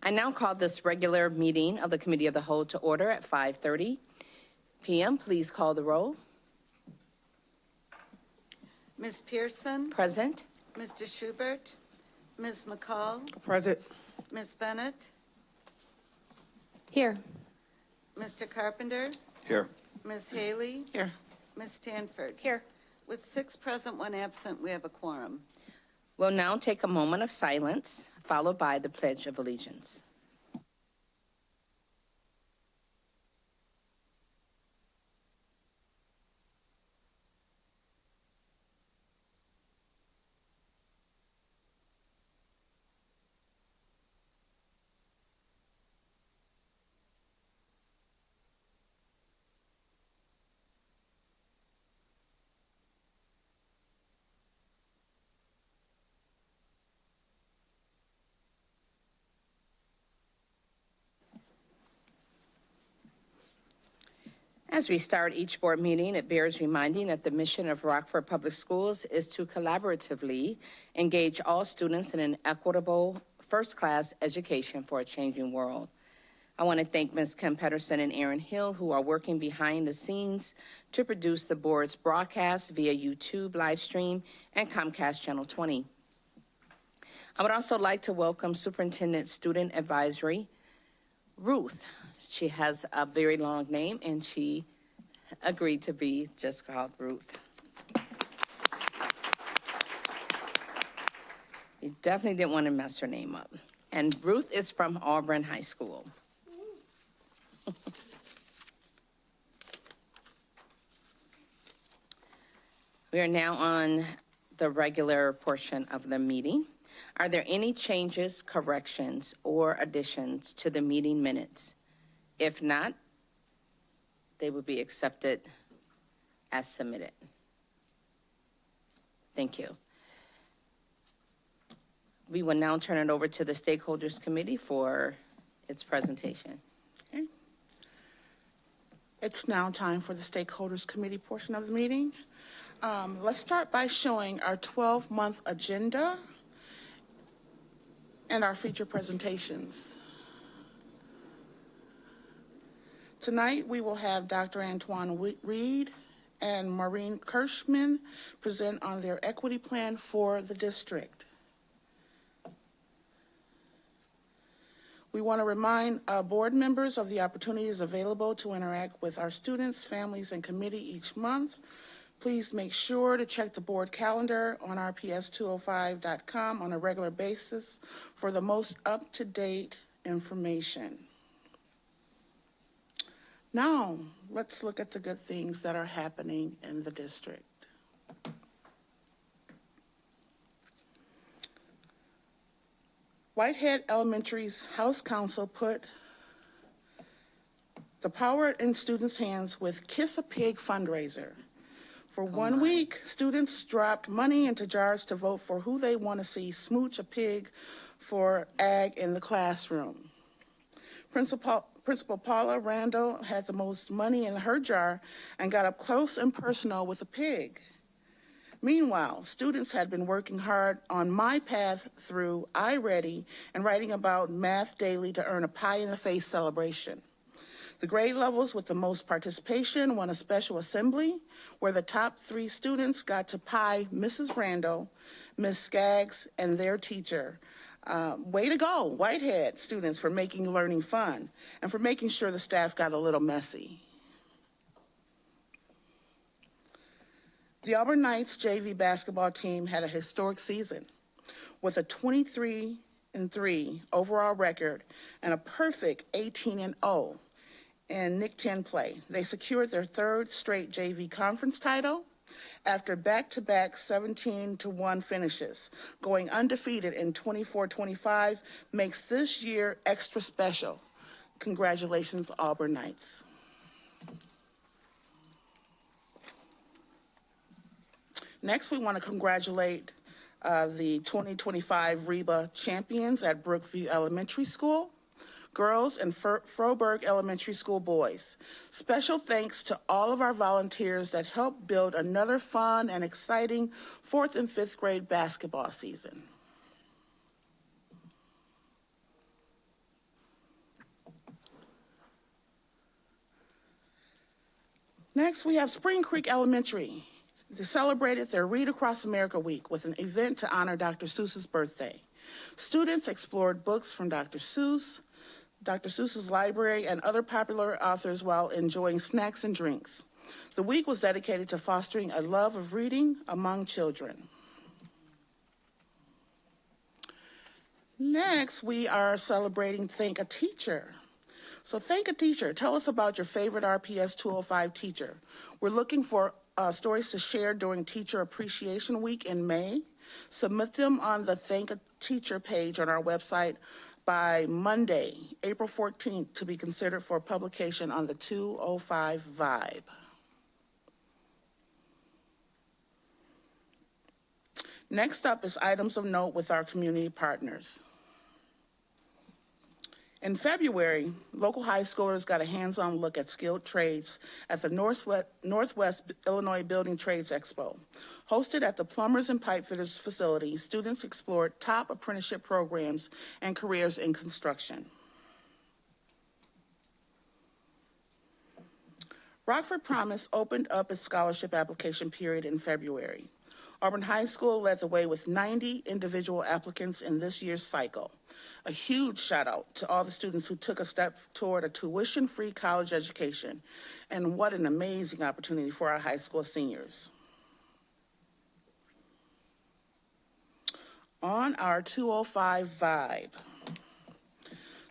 I now call this regular meeting of the Committee of the Whole to order at 5:30 p.m. Please call the roll. Ms. Pearson? Present. Mr. Schubert? Ms. McCall? Present. Ms. Bennett? Here. Mr. Carpenter? Here. Ms. Haley? Here. Ms. Stanford? Here. With 6 present, 1 absent, we have a quorum. We'll now take a moment of silence, followed by the Pledge of Allegiance. As we start each board meeting, it bears reminding that the mission of Rockford Public Schools is to collaboratively engage all students in an equitable, first-class education for a changing world. I want to thank Ms. Kim Pedersen and Aaron Hill, who are working behind the scenes to produce the board's broadcast via YouTube live stream and Comcast Channel 20. I would also like to welcome Superintendent Student Advisory, Ruth. She has a very long name, and she agreed to be just called Ruth. You definitely didn't want to mess her name up. And Ruth is from Auburn High School. We are now on the regular portion of the meeting. Are there any changes, corrections, or additions to the meeting minutes? If not, they will be accepted as submitted. Thank you. We will now turn it over to the Stakeholders Committee for its presentation. Okay. It's now time for the Stakeholders Committee portion of the meeting. Let's start by showing our 12-month agenda and our feature presentations. Tonight, we will have Dr. Antoine Reed and Maureen Kirschman present on their equity plan for the district. We want to remind board members of the opportunities available to interact with our students, families, and committee each month. Please make sure to check the board calendar on rps205.com on a regular basis for the most up-to-date information. Now, let's look at the good things that are happening in the district. Whitehead Elementary's House Council put the power in students' hands with Kiss a Pig fundraiser. For 1 week, students dropped money into jars to vote for who they want to see smooch a pig for ag in the classroom. Principal Paula Randall had the most money in her jar and got up close and personal with a pig. Meanwhile, students had been working hard on My Path through iReady and writing about math daily to earn a pie-in-the-face celebration. The grade levels with the most participation won a special assembly where the top 3 students got to pie Mrs. Randall, Ms. Skaggs, and their teacher. Way to go, Whitehead students, for making learning fun and for making sure the staff got a little messy. The Auburn Knights JV basketball team had a historic season with a 23-3 overall record and a perfect 18-0 in Nick 10 play. They secured their 3rd straight JV conference title after back-to-back 17-1 finishes. Going undefeated in 24-25 makes this year extra special. Congratulations, Auburn Knights. Next, we want to congratulate the 2025 REBA champions at Brookview Elementary School, girls, and Froberg Elementary School boys. Special thanks to all of our volunteers that helped build another fun and exciting 4th and 5th grade basketball season. Next, we have Spring Creek Elementary. They celebrated their Read Across America Week with an event to honor Dr. Seuss's birthday. Students explored books from Dr. Seuss's library, and other popular authors while enjoying snacks and drinks. The week was dedicated to fostering a love of reading among children. Next, we are celebrating Thank a Teacher. So Thank a Teacher. Tell us about your favorite RPS 205 teacher. We're looking for stories to share during Teacher Appreciation Week in May. Submit them on the Thank a Teacher page on our website by Monday, April 14th, to be considered for publication on the 205 Vibe. Next up is items of note with our community partners. In February, local high schoolers got a hands-on look at skilled trades at the Northwest Illinois Building Trades Expo. Hosted at the Plumbers and Pipefitters facility, students explored top apprenticeship programs and careers in construction. Rockford Promise opened up its scholarship application period in February. Auburn High School led the way with 90 individual applicants in this year's cycle. A huge shout out to all the students who took a step toward a tuition-free college education. And what an amazing opportunity for our high school seniors. On our 205 Vibe,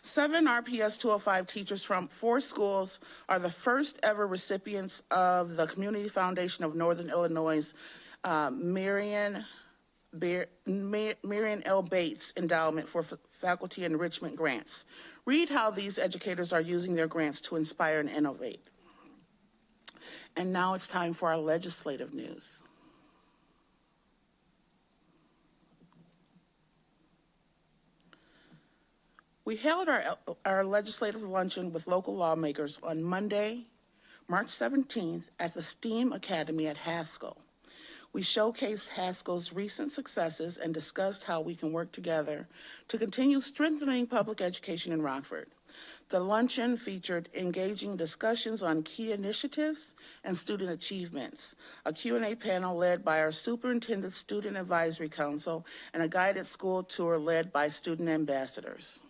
7 RPS 205 teachers from 4 schools are the first ever recipients of the Community Foundation of Northern Illinois' Marion L. Bates Endowment for Faculty Enrichment Grants. Read how these educators are using their grants to inspire and innovate. And now it's time for our legislative news. We held our legislative luncheon with local lawmakers on Monday, March 17th at the STEAM Academy at Haskell. We showcased Haskell's recent successes and discussed how we can work together to continue strengthening public education in Rockford. The luncheon featured engaging discussions on key initiatives and student achievements, a Q&A panel led by our Superintendent Student Advisory Council, and a guided school tour led by student ambassadors.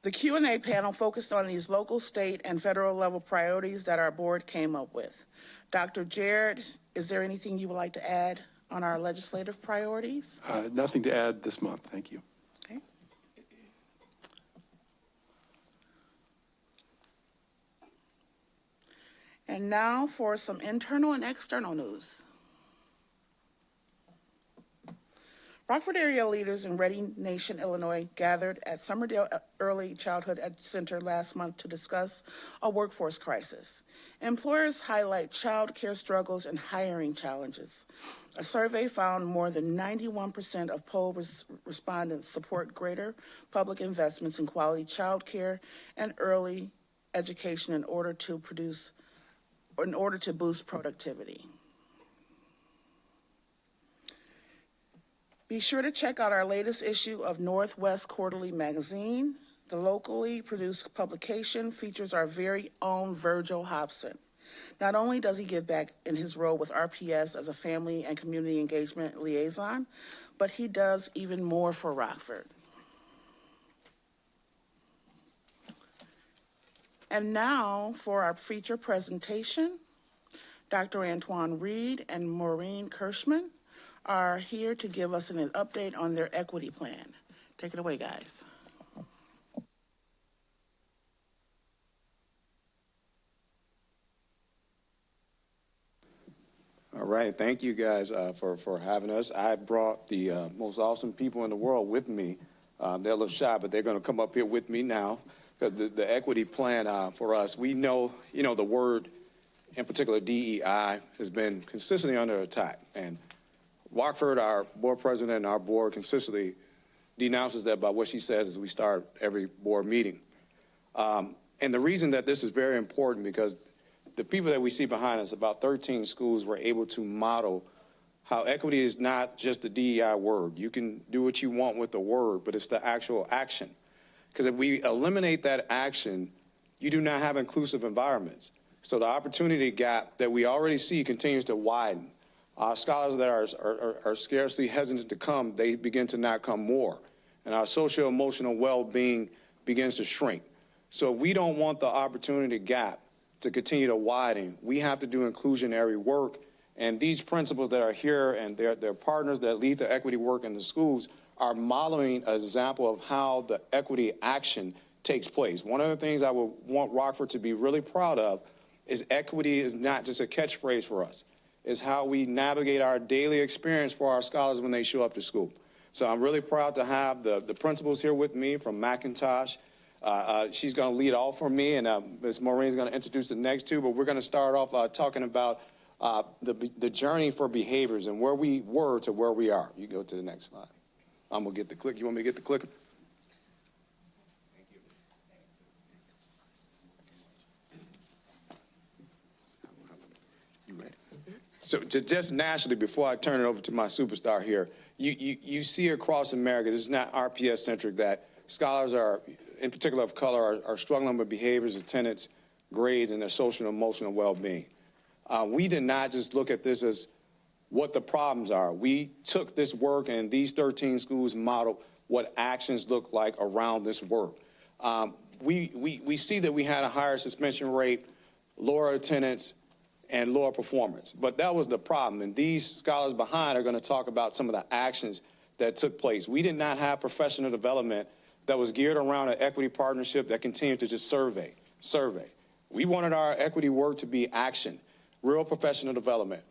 The Q&A panel focused on these local, state, and federal level priorities that our board came up with. Dr. Jared, is there anything you would like to add on our legislative priorities? Nothing to add this month, thank you. Okay. And now for some internal and external news. Rockford area leaders in Reading Nation, Illinois gathered at Summerdale Early Childhood Center last month to discuss a workforce crisis. Employers highlight child care struggles and hiring challenges. A survey found more than 91% of poll respondents support greater public investments in quality child care and early education in order to boost productivity. Be sure to check out our latest issue of Northwest Quarterly magazine. The locally produced publication features our very own Virgil Hobson. Not only does he give back in his role with RPS as a family and community engagement liaison, but he does even more for Rockford. And now for our feature presentation, Dr. Antoine Reed and Maureen Kirschman are here to give us an update on their equity plan. Take it away, guys. All right, thank you guys for having us. I brought the most awesome people in the world with me. They're a little shy, but they're going to come up here with me now because the equity plan for us, we know, the word, in particular DEI, has been consistently under attack. And Rockford, our board president, and our board consistently denounces that by what she says as we start every board meeting. And the reason that this is very important because the people that we see behind us, about 13 schools were able to model how equity is not just the DEI word. You can do what you want with the word, but it's the actual action. Because if we eliminate that action, you do not have inclusive environments. So the opportunity gap that we already see continues to widen. Scholars that are scarcely hesitant to come, they begin to not come more. And our socio-emotional well-being begins to shrink. So we don't want the opportunity gap to continue to widen. We have to do inclusionary work. And these principals that are here and their partners that lead the equity work in the schools are modeling an example of how the equity action takes place. One of the things I would want Rockford to be really proud of is equity is not just a catchphrase for us. It's how we navigate our daily experience for our scholars when they show up to school. So I'm really proud to have the principals here with me from McIntosh. She's going to lead off for me, and Ms. Maureen's going to introduce the next two, but we're going to start off talking about the journey for behaviors and where we were to where we are. You go to the next slide. I'm going to get the click. You want me to get the clicker? Thank you. You ready? So just nationally, before I turn it over to my superstar here, you see across America, this is not RPS-centric, that scholars are, in particular of color, are struggling with behaviors, attendance, grades, and their social and emotional well-being. We did not just look at this as what the problems are. We took this work, and these 13 schools modeled what actions look like around this work. We see that we had a higher suspension rate, lower attendance, and lower performance. But that was the problem. And these scholars behind are going to talk about some of the actions that took place. We did not have professional development that was geared around an equity partnership that continued to just survey. We wanted our equity work to be action, real professional development.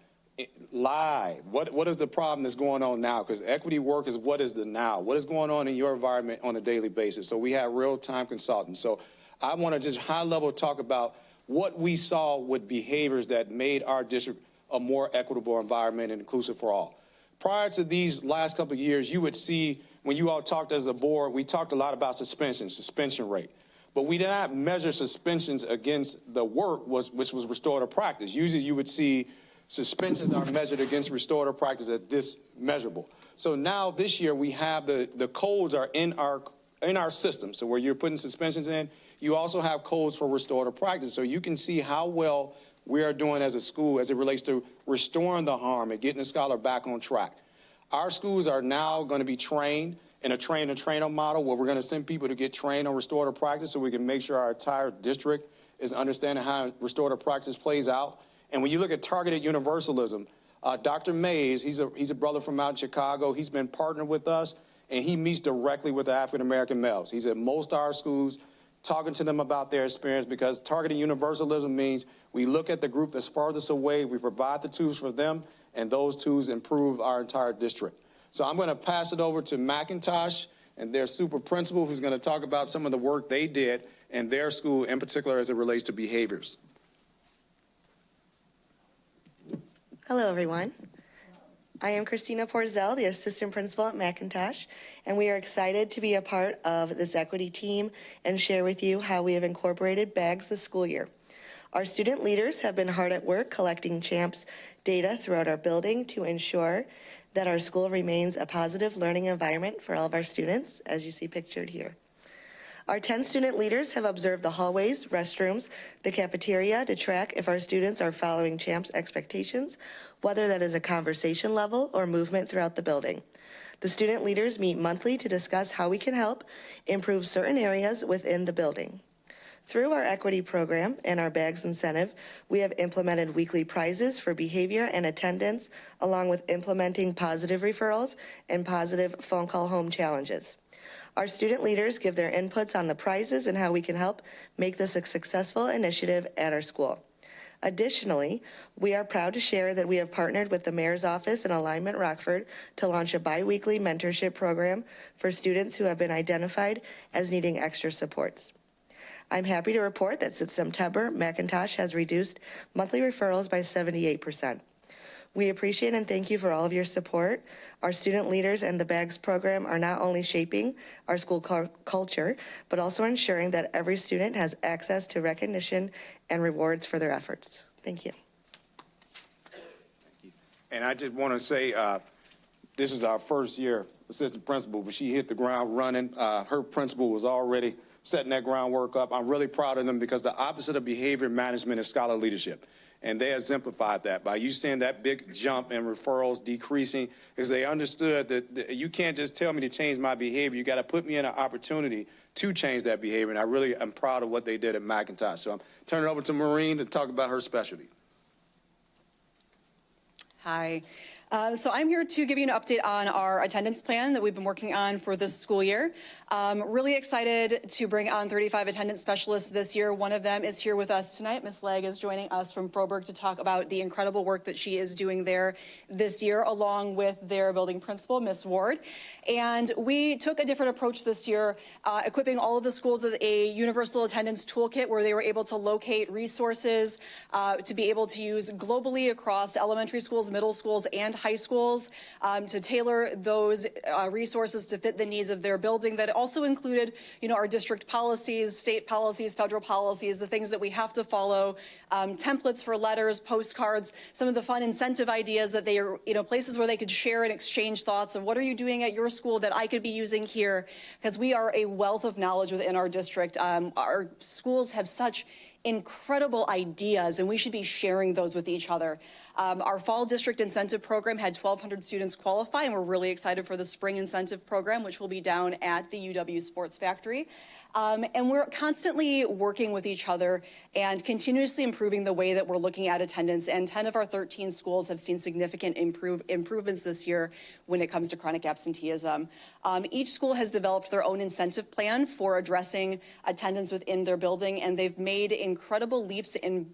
Live. What is the problem that's going on now? Because equity work is what is the now. What is going on in your environment on a daily basis? So we have real-time consultants. So I want to just high-level talk about what we saw with behaviors that made our district a more equitable environment and inclusive for all. Prior to these last couple of years, you would see when you all talked as a board, we talked a lot about suspension rate. But we did not measure suspensions against the work, which was restorative practice. Usually you would see suspensions are measured against restorative practice as dismeasurable. So now this year we have the codes are in our system. So where you're putting suspensions in, you also have codes for restorative practice. So you can see how well we are doing as a school as it relates to restoring the harm and getting the scholar back on track. Our schools are now going to be trained in a train-the-trainer model where we're going to send people to get trained on restorative practice so we can make sure our entire district is understanding how restorative practice plays out. And when you look at targeted universalism, Dr. Mays, he's a brother from out in Chicago. He's been partnered with us, and he meets directly with the African-American males. He's at most of our schools talking to them about their experience because targeted universalism means we look at the group that's farthest away, we provide the tools for them, and those tools improve our entire district. So I'm going to pass it over to McIntosh and their super principal who's going to talk about some of the work they did in their school, in particular as it relates to behaviors. Hello, everyone. I am Christina Porzell, the assistant principal at McIntosh, and we are excited to be a part of this equity team and share with you how we have incorporated bags this school year. Our student leaders have been hard at work collecting CHAMPS data throughout our building to ensure that our school remains a positive learning environment for all of our students, as you see pictured here. Our 10 student leaders have observed the hallways, restrooms, the cafeteria to track if our students are following CHAMPS expectations, whether that is a conversation level or movement throughout the building. The student leaders meet monthly to discuss how we can help improve certain areas within the building. Through our equity program and our bags incentive, we have implemented weekly prizes for behavior and attendance, along with implementing positive referrals and positive phone call home challenges. Our student leaders give their inputs on the prizes and how we can help make this a successful initiative at our school. Additionally, we are proud to share that we have partnered with the Mayor's Office and Alignment Rockford to launch a bi-weekly mentorship program for students who have been identified as needing extra supports. I'm happy to report that since September, McIntosh has reduced monthly referrals by 78%. We appreciate and thank you for all of your support. Our student leaders and the BAGS program are not only shaping our school culture, but also ensuring that every student has access to recognition and rewards for their efforts. Thank you. And I just want to say, this is our first year assistant principal, but she hit the ground running. Her principal was already setting that groundwork up. I'm really proud of them because the opposite of behavior management is scholar leadership. And they exemplified that by you seeing that big jump in referrals decreasing, because they understood that you can't just tell me to change my behavior. You got to put me in an opportunity to change that behavior. And I really am proud of what they did at McIntosh. So I'm turning it over to Maureen to talk about her specialty. Hi. So I'm here to give you an update on our attendance plan that we've been working on for this school year. Really excited to bring on 35 attendance specialists this year. One of them is here with us tonight. Ms. Legg is joining us from Froberg to talk about the incredible work that she is doing there this year, along with their building principal, Ms. Ward. And we took a different approach this year, equipping all of the schools with a universal attendance toolkit where they were able to locate resources to be able to use globally across elementary schools, middle schools, and high schools to tailor those resources to fit the needs of their building. That also included, our district policies, state policies, federal policies, the things that we have to follow, templates for letters, postcards, some of the fun incentive ideas that they are, places where they could share and exchange thoughts of what are you doing at your school that I could be using here, because we are a wealth of knowledge within our district. Our schools have such incredible ideas, and we should be sharing those with each other. Our fall district incentive program had 1,200 students qualify, and we're really excited for the spring incentive program, which will be down at the UW Sports Factory. And we're constantly working with each other and continuously improving the way that we're looking at attendance. And 10 of our 13 schools have seen significant improvements this year when it comes to chronic absenteeism. Each school has developed their own incentive plan for addressing attendance within their building, and they've made incredible leaps in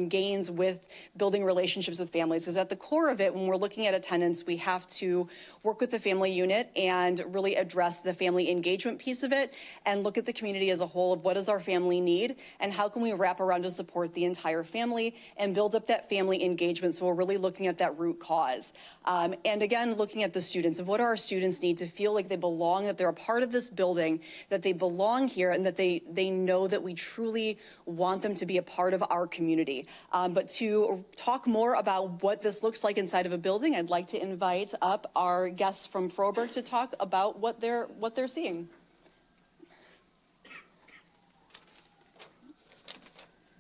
gains with building relationships with families. Because at the core of it, when we're looking at attendance, we have to work with the family unit and really address the family engagement piece of it and look at the community as a whole of what does our family need and how can we wrap around to support the entire family and build up that family engagement. So we're really looking at that root cause. And again, looking at the students of what our students need to feel like they belong, that they're a part of this building, that they belong here, and that they know that we truly want them to be a part of our community. But to talk more about what this looks like inside of a building, I'd like to invite up our guests from Froberg to talk about what they're seeing.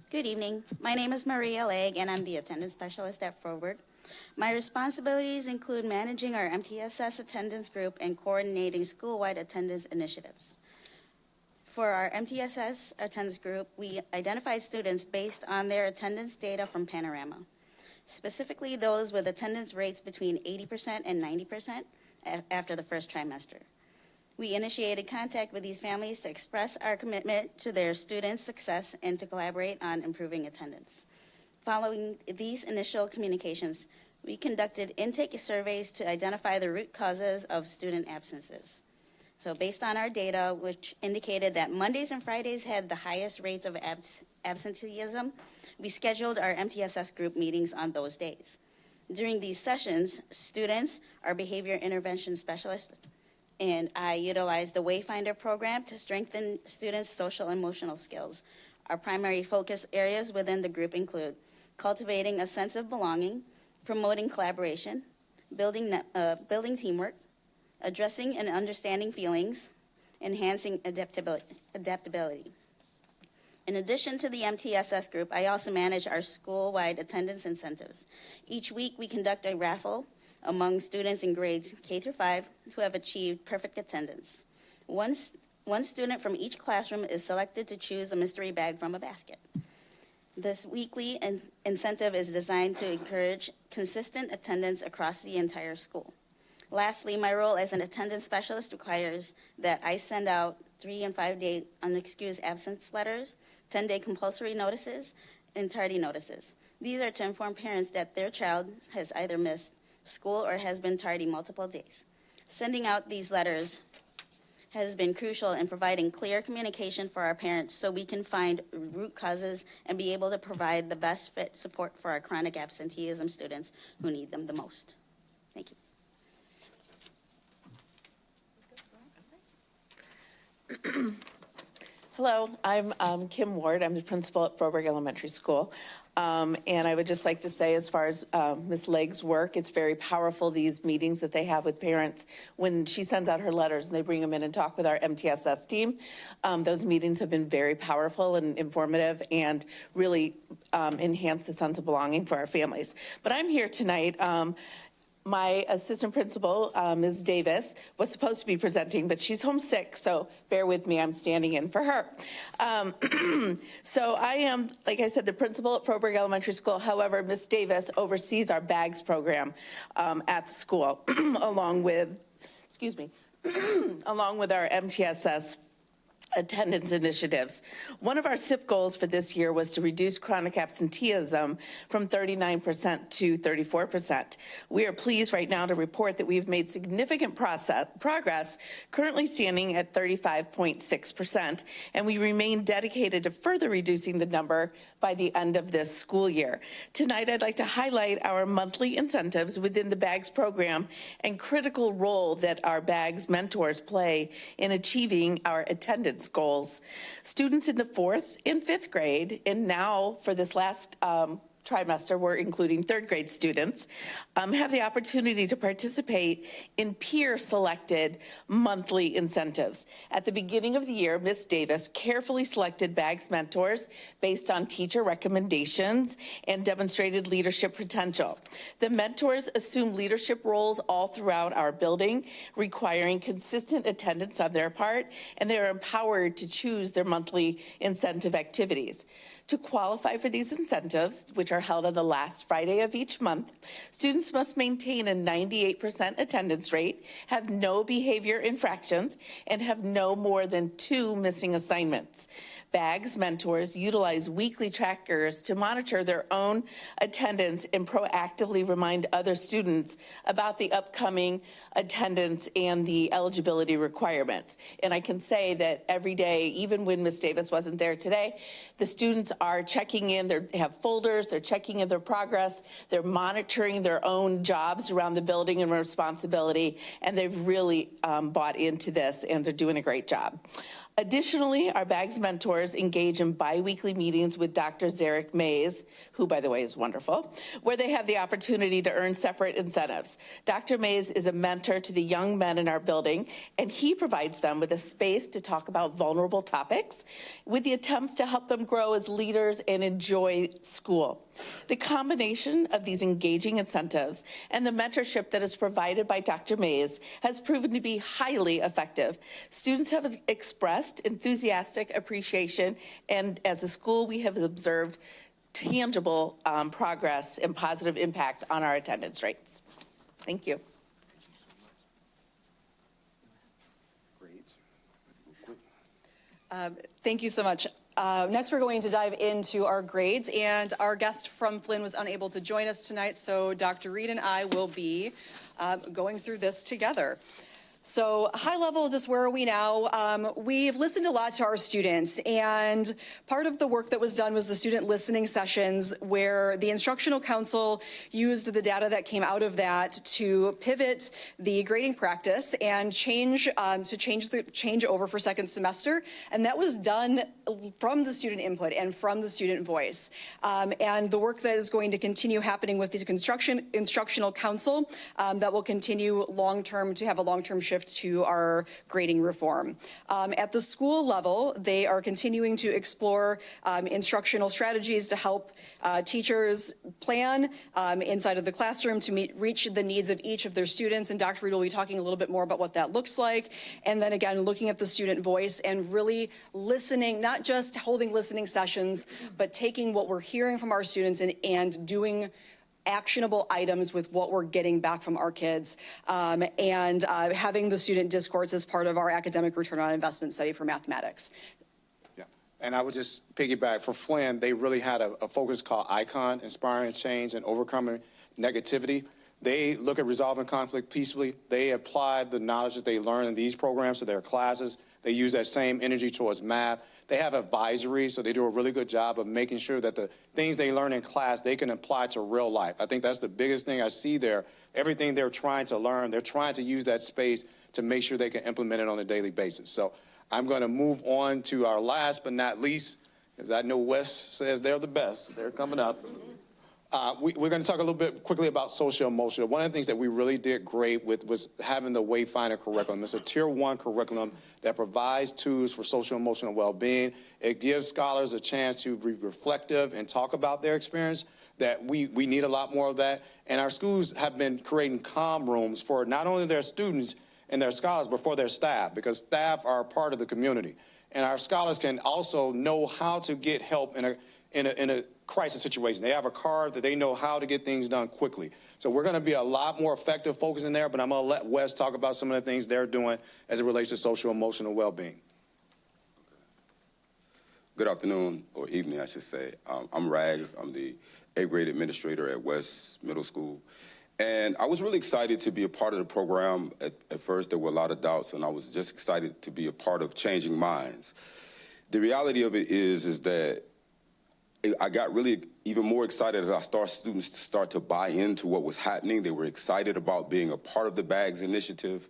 Good evening. My name is Maria Legg, and I'm the attendance specialist at Froberg. My responsibilities include managing our MTSS attendance group and coordinating school-wide attendance initiatives. For our MTSS attendance group, we identified students based on their attendance data from Panorama, specifically those with attendance rates between 80% and 90% after the first trimester. We initiated contact with these families to express our commitment to their students' success and to collaborate on improving attendance. Following these initial communications, we conducted intake surveys to identify the root causes of student absences. So based on our data, which indicated that Mondays and Fridays had the highest rates of absenteeism, we scheduled our MTSS group meetings on those days. During these sessions, students, our behavior intervention specialists, and I utilized the Wayfinder program to strengthen students' social and emotional skills. Our primary focus areas within the group include cultivating a sense of belonging, promoting collaboration, building teamwork, addressing and understanding feelings, enhancing adaptability. In addition to the MTSS group, I also manage our school-wide attendance incentives. Each week, we conduct a raffle among students in grades K through 5 who have achieved perfect attendance. One student from each classroom is selected to choose a mystery bag from a basket. This weekly incentive is designed to encourage consistent attendance across the entire school. Lastly, my role as an attendance specialist requires that I send out 3- and 5-day unexcused absence letters, 10-day compulsory notices, and tardy notices. These are to inform parents that their child has either missed school or has been tardy multiple days. Sending out these letters has been crucial in providing clear communication for our parents so we can find root causes and be able to provide the best fit support for our chronic absenteeism students who need them the most. Thank you. Hello, I'm Kim Ward. I'm the principal at Froberg Elementary School. And I would just like to say, as far as Ms. Legg's work, it's very powerful, these meetings that they have with parents when she sends out her letters and they bring them in and talk with our MTSS team. Those meetings have been very powerful and informative and really enhance the sense of belonging for our families. But I'm here tonight. My assistant principal, Ms. Davis, was supposed to be presenting, but she's homesick, so bear with me, I'm standing in for her. So I am, like I said, the principal at Froberg Elementary School. However, Ms. Davis oversees our BAGS program at the school, along with, along with our MTSS attendance initiatives. One of our SIP goals for this year was to reduce chronic absenteeism from 39% to 34%. We are pleased right now to report that we've made significant progress, currently standing at 35.6%, and we remain dedicated to further reducing the number by the end of this school year. Tonight, I'd like to highlight our monthly incentives within the BAGS program and critical role that our BAGS mentors play in achieving our attendance goals. Students in the 4th and 5th grade, and now for this last trimester, we're including 3rd grade students, have the opportunity to participate in peer-selected monthly incentives. At the beginning of the year, Ms. Davis carefully selected BAGS mentors based on teacher recommendations and demonstrated leadership potential. The mentors assume leadership roles all throughout our building, requiring consistent attendance on their part, and they are empowered to choose their monthly incentive activities. To qualify for these incentives, which are held on the last Friday of each month, students must maintain a 98% attendance rate, have no behavior infractions, and have no more than 2 missing assignments. BAGS mentors utilize weekly trackers to monitor their own attendance and proactively remind other students about the upcoming attendance and the eligibility requirements. And I can say that every day, even when Ms. Davis wasn't there today, the students are checking in, they have folders, they're checking in their progress, they're monitoring their own jobs around the building and responsibility, and they've really bought into this, and they're doing a great job. Additionally, our BAGS mentors engage in bi-weekly meetings with Dr. Zarek Mays, who, by the way, is wonderful, where they have the opportunity to earn separate incentives. Dr. Mays is a mentor to the young men in our building, and he provides them with a space to talk about vulnerable topics with the attempts to help them grow as leaders and enjoy school. The combination of these engaging incentives and the mentorship that is provided by Dr. Mays has proven to be highly effective. Students have expressed enthusiastic appreciation, and as a school, we have observed tangible progress and positive impact on our attendance rates. Thank you. Thank you so much. Next, we're going to dive into our grades, and our guest from Flynn was unable to join us tonight, so Dr. Reed and I will be going through this together. So high level, just where are we now? We've listened a lot to our students, and part of the work that was done was the student listening sessions, where the instructional council used the data that came out of that to pivot the grading practice and change over for second semester, and that was done from the student input and from the student voice. And the work that is going to continue happening with the instructional council that will continue long-term to have a long-term shift to our grading reform. At the school level, they are continuing to explore instructional strategies to help teachers plan inside of the classroom to reach the needs of each of their students, and Dr. Reed will be talking a little bit more about what that looks like. And then again, looking at the student voice and really listening, not just holding listening sessions, but taking what we're hearing from our students and doing actionable items with what we're getting back from our kids, and having the student discourse as part of our academic return on investment study for mathematics. Yeah, and I would just piggyback for Flynn. They really had a focus called ICON, Inspiring Change and Overcoming Negativity. They look at resolving conflict peacefully. They apply the knowledge that they learn in these programs to their classes. They use that same energy towards math. They have advisory, so they do a really good job of making sure that the things they learn in class, they can apply to real life. I think that's the biggest thing I see there. Everything they're trying to learn, they're trying to use that space to make sure they can implement it on a daily basis. So I'm going to move on to our last but not least, As I know Wes says they're the best. They're coming up. We're going to talk a little bit quickly about social emotional. One of the things that we really did great with was having the Wayfinder curriculum. It's a Tier 1 curriculum that provides tools for social emotional well-being. It gives scholars a chance to be reflective and talk about their experience. That we need a lot more of that. And our schools have been creating calm rooms for not only their students and their scholars, but for their staff, because staff are a part of the community. And our scholars can also know how to get help in a crisis situation. They have a card that they know how to get things done quickly. So we're going to be a lot more effective focusing there, but I'm going to let Wes talk about some of the things they're doing as it relates to social emotional well-being. Good afternoon, or evening, I should say. I'm Rags. I'm the 8th grade administrator at West Middle School. And I was really excited to be a part of the program. At first, there were a lot of doubts, and I was just excited to be a part of changing minds. The reality of it is that I got really even more excited as students start to buy into what was happening. They were excited about being a part of the Bags Initiative.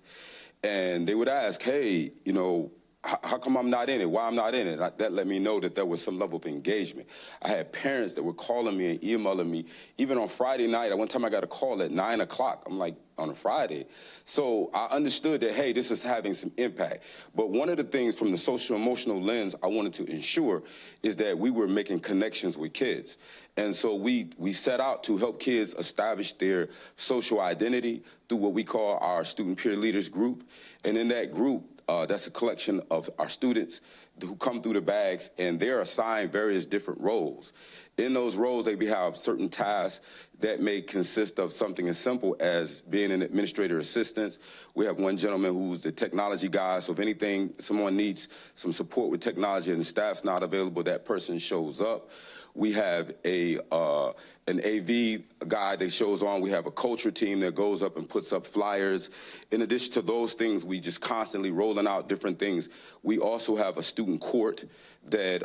And they would ask, hey, you know, how come I'm not in it? Why I'm not in it? That let me know that there was some level of engagement. I had parents that were calling me and emailing me. Even on Friday night, one time I got a call at 9 o'clock. I'm like, on a Friday. So I understood that, hey, this is having some impact. But one of the things from the social emotional lens I wanted to ensure is that we were making connections with kids. And so we set out to help kids establish their social identity through what we call our student peer leaders group. And in that group, that's a collection of our students who come through the bags, and they're assigned various different roles. In those roles, they have certain tasks that may consist of something as simple as being an administrator assistant. We have one gentleman who's the technology guy, so if anything, someone needs some support with technology and the staff's not available, that person shows up. We have an AV guy that shows on. We have a culture team that goes up and puts up flyers. In addition to those things, we just constantly rolling out different things. We also have a student court that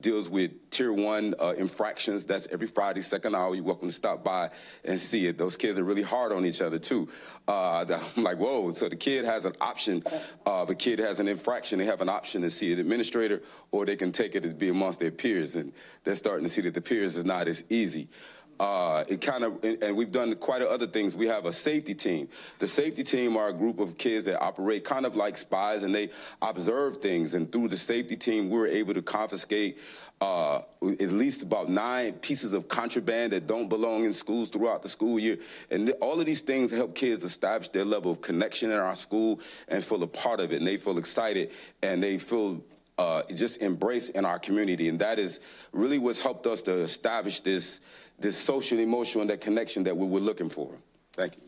deals with Tier 1 infractions. That's every Friday, second hour. You're welcome to stop by and see it. Those kids are really hard on each other, too. I'm like, whoa. So the kid has an option. The kid has an infraction. They have an option to see an administrator, or they can take it as be amongst their peers. And they're starting to see that the peers is not as easy. And we've done quite other things. We have a safety team. The safety team are a group of kids that operate kind of like spies, and they observe things. And through the safety team, we were able to confiscate at least about 9 pieces of contraband that don't belong in schools throughout the school year. And all of these things help kids establish their level of connection in our school and feel a part of it. And they feel excited, and they feel just embraced in our community. And that is really what's helped us to establish this social, emotional, and that connection that we were looking for. Thank you.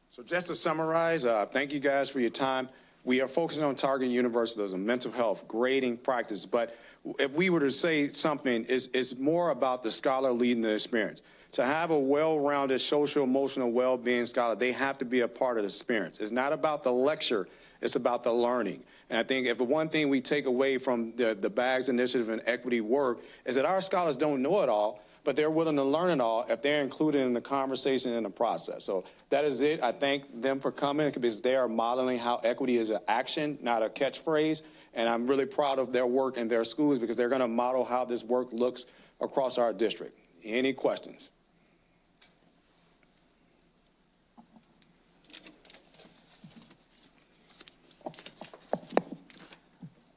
So just to summarize, thank you guys for your time. We are focusing on targeting universalism, mental health, grading practice. But if we were to say something, it's more about the scholar leading the experience. To have a well-rounded social, emotional well-being scholar, they have to be a part of the experience. It's not about the lecture, it's about the learning. And I think if the one thing we take away from the Bags Initiative and equity work is that our scholars don't know it all, but they're willing to learn it all if they're included in the conversation and the process. So that is it. I thank them for coming because they are modeling how equity is an action, not a catchphrase. And I'm really proud of their work in their schools because they're going to model how this work looks across our district. Any questions?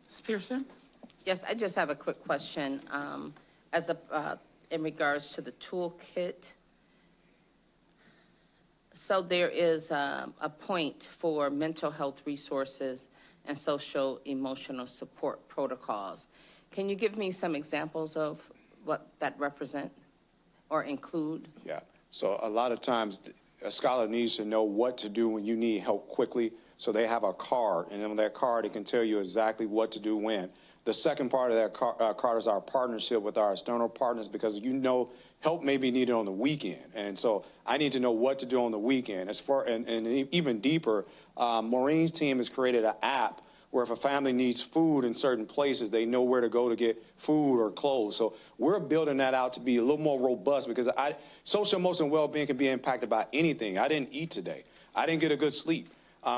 Ms. Pearson? Yes, I just have a quick question. In regards to the toolkit, so there is a point for mental health resources and social emotional support protocols. Can you give me some examples of what that represent or include? Yeah, so a lot of times a scholar needs to know what to do when you need help quickly. So they have a card, and on that card, it can tell you exactly what to do when. The second part of that card is our partnership with our external partners because help may be needed on the weekend. And so I need to know what to do on the weekend. And even deeper, Maureen's team has created an app where if a family needs food in certain places, they know where to go to get food or clothes. So we're building that out to be a little more robust because social emotional well-being can be impacted by anything. I didn't eat today. I didn't get a good sleep.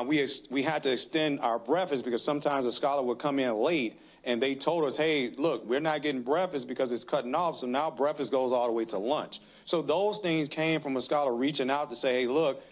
we had to extend our breakfast because sometimes a scholar would come in late, and they told us, hey, look, we're not getting breakfast because it's cutting off, so now breakfast goes all the way to lunch. So those things came from a scholar reaching out to say, hey, look,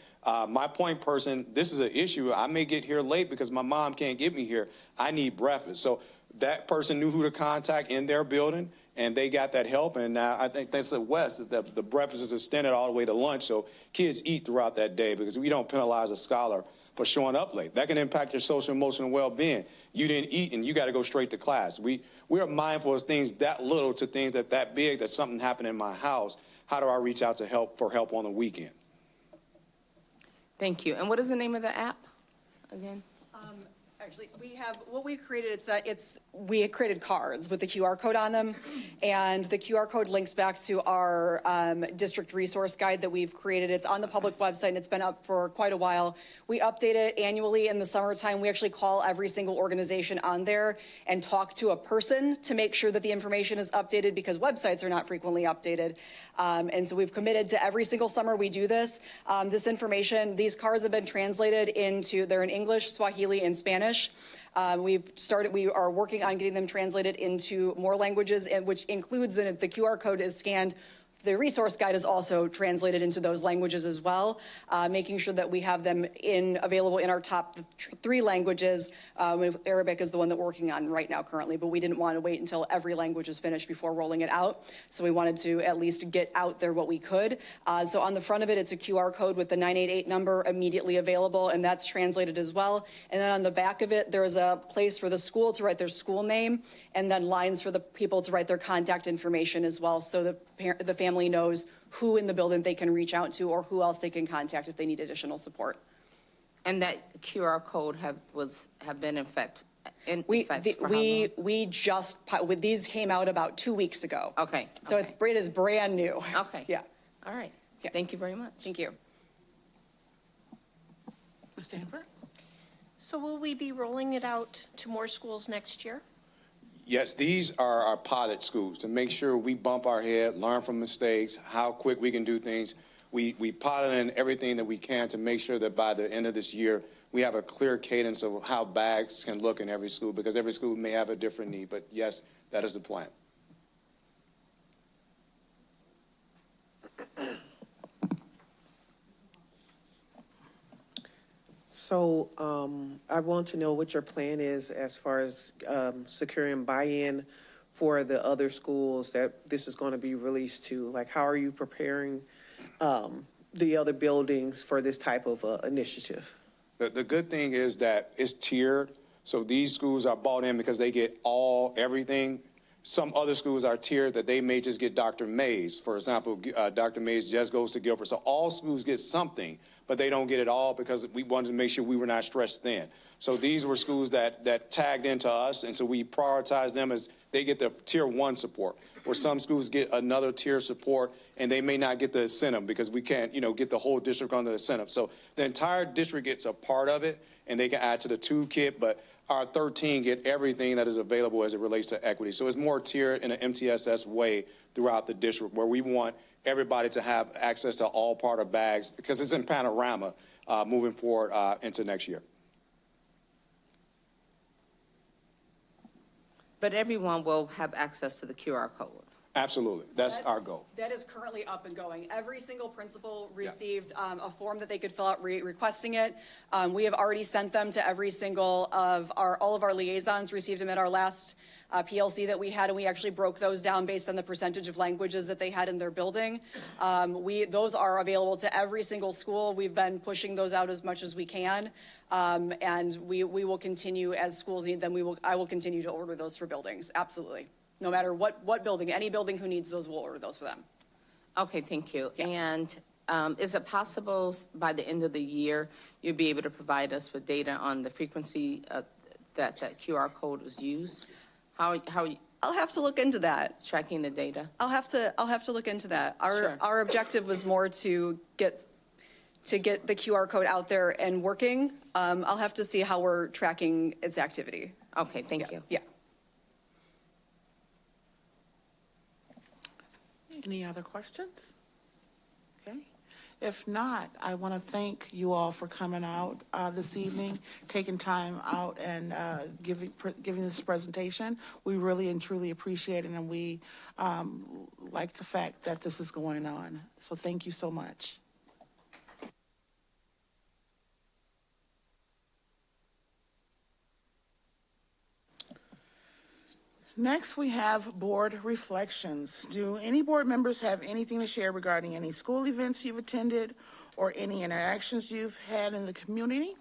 my point person, this is an issue. I may get here late because my mom can't get me here. I need breakfast. So that person knew who to contact in their building, and they got that help. And now I think that's at West, that the breakfast is extended all the way to lunch, so kids eat throughout that day because we don't penalize a scholar for showing up late. That can impact your social and emotional well-being. You didn't eat and you got to go straight to class. We are mindful of things that little to things that big, that something happened in my house. How do I reach out to for help on the weekend? Thank you. And what is the name of the app again? Actually, what we created, we created cards with the QR code on them, and the QR code links back to our district resource guide that we've created. It's on the public website, and it's been up for quite a while. We update it annually in the summertime. We actually call every single organization on there and talk to a person to make sure that the information is updated, because websites are not frequently updated. And so we've committed to every single summer we do this. This information, these cards have been translated they're in English, Swahili, and Spanish. We are working on getting them translated into more languages, which includes the QR code is scanned. The resource guide is also translated into those languages as well, making sure that we have them available in our top 3 languages. Arabic is the one that we're working on right now currently, but we didn't want to wait until every language is finished before rolling it out. So we wanted to at least get out there what we could. So on the front of it, it's a QR code with the 988 number immediately available, and that's translated as well. And then on the back of it, there's a place for the school to write their school name, and then lines for the people to write their contact information as well, so the family knows who in the building they can reach out to or who else they can contact if they need additional support. And that QR code have been in effect These came out about 2 weeks ago. Okay. So it is brand new. Okay. Yeah. All right. Yeah. Thank you very much. Thank you. Ms. Stanford? So will we be rolling it out to more schools next year? Yes, these are our pilot schools to make sure we bump our head, learn from mistakes, how quick we can do things. We pilot in everything that we can to make sure that by the end of this year, we have a clear cadence of how bags can look in every school, because every school may have a different need. But yes, that is the plan. So I want to know what your plan is as far as securing buy-in for the other schools that this is going to be released to. Like, how are you preparing the other buildings for this type of initiative? The good thing is that it's tiered. So these schools are bought in because they get everything. Some other schools are tiered that they may just get Dr. Mays. For example, Dr. Mays just goes to Guilford. So all schools get something, but they don't get it all because we wanted to make sure we were not stretched thin. So these were schools that tagged into us, and so we prioritized them as they get the tier 1 support, where some schools get another tier support, and they may not get the incentive because we can't, get the whole district on the incentive. So the entire district gets a part of it, and they can add to the toolkit, but our 13 get everything that is available as it relates to equity. So it's more tiered in an MTSS way throughout the district, where we want everybody to have access to all part of bags, because it's in panorama moving forward into next year. But everyone will have access to the QR code. Absolutely. That's our goal. That is currently up and going. Every single principal received a form that they could fill out requesting it. We have already sent them to every single all of our liaisons, received them at our last PLC that we had, and we actually broke those down based on the percentage of languages that they had in their building. Those are available to every single school. We've been pushing those out as much as we can, and we will continue as schools need them. I will continue to order those for buildings, absolutely. No matter what building, any building who needs those, we'll order those for them. Okay, thank you. Yeah. And is it possible by the end of the year you'll be able to provide us with data on the frequency that QR code was used? How I'll have to look into that. Tracking the data? I'll have to look into that. Sure. Our objective was more to get the QR code out there and working. I'll have to see how we're tracking its activity. Okay, thank you. Yeah. Any other questions? Okay. If not, I want to thank you all for coming out this evening, taking time out and giving this presentation. We really and truly appreciate it, and we like the fact that this is going on. So thank you so much. Next, we have board reflections. Do any board members have anything to share regarding any school events you've attended or any interactions you've had in the community?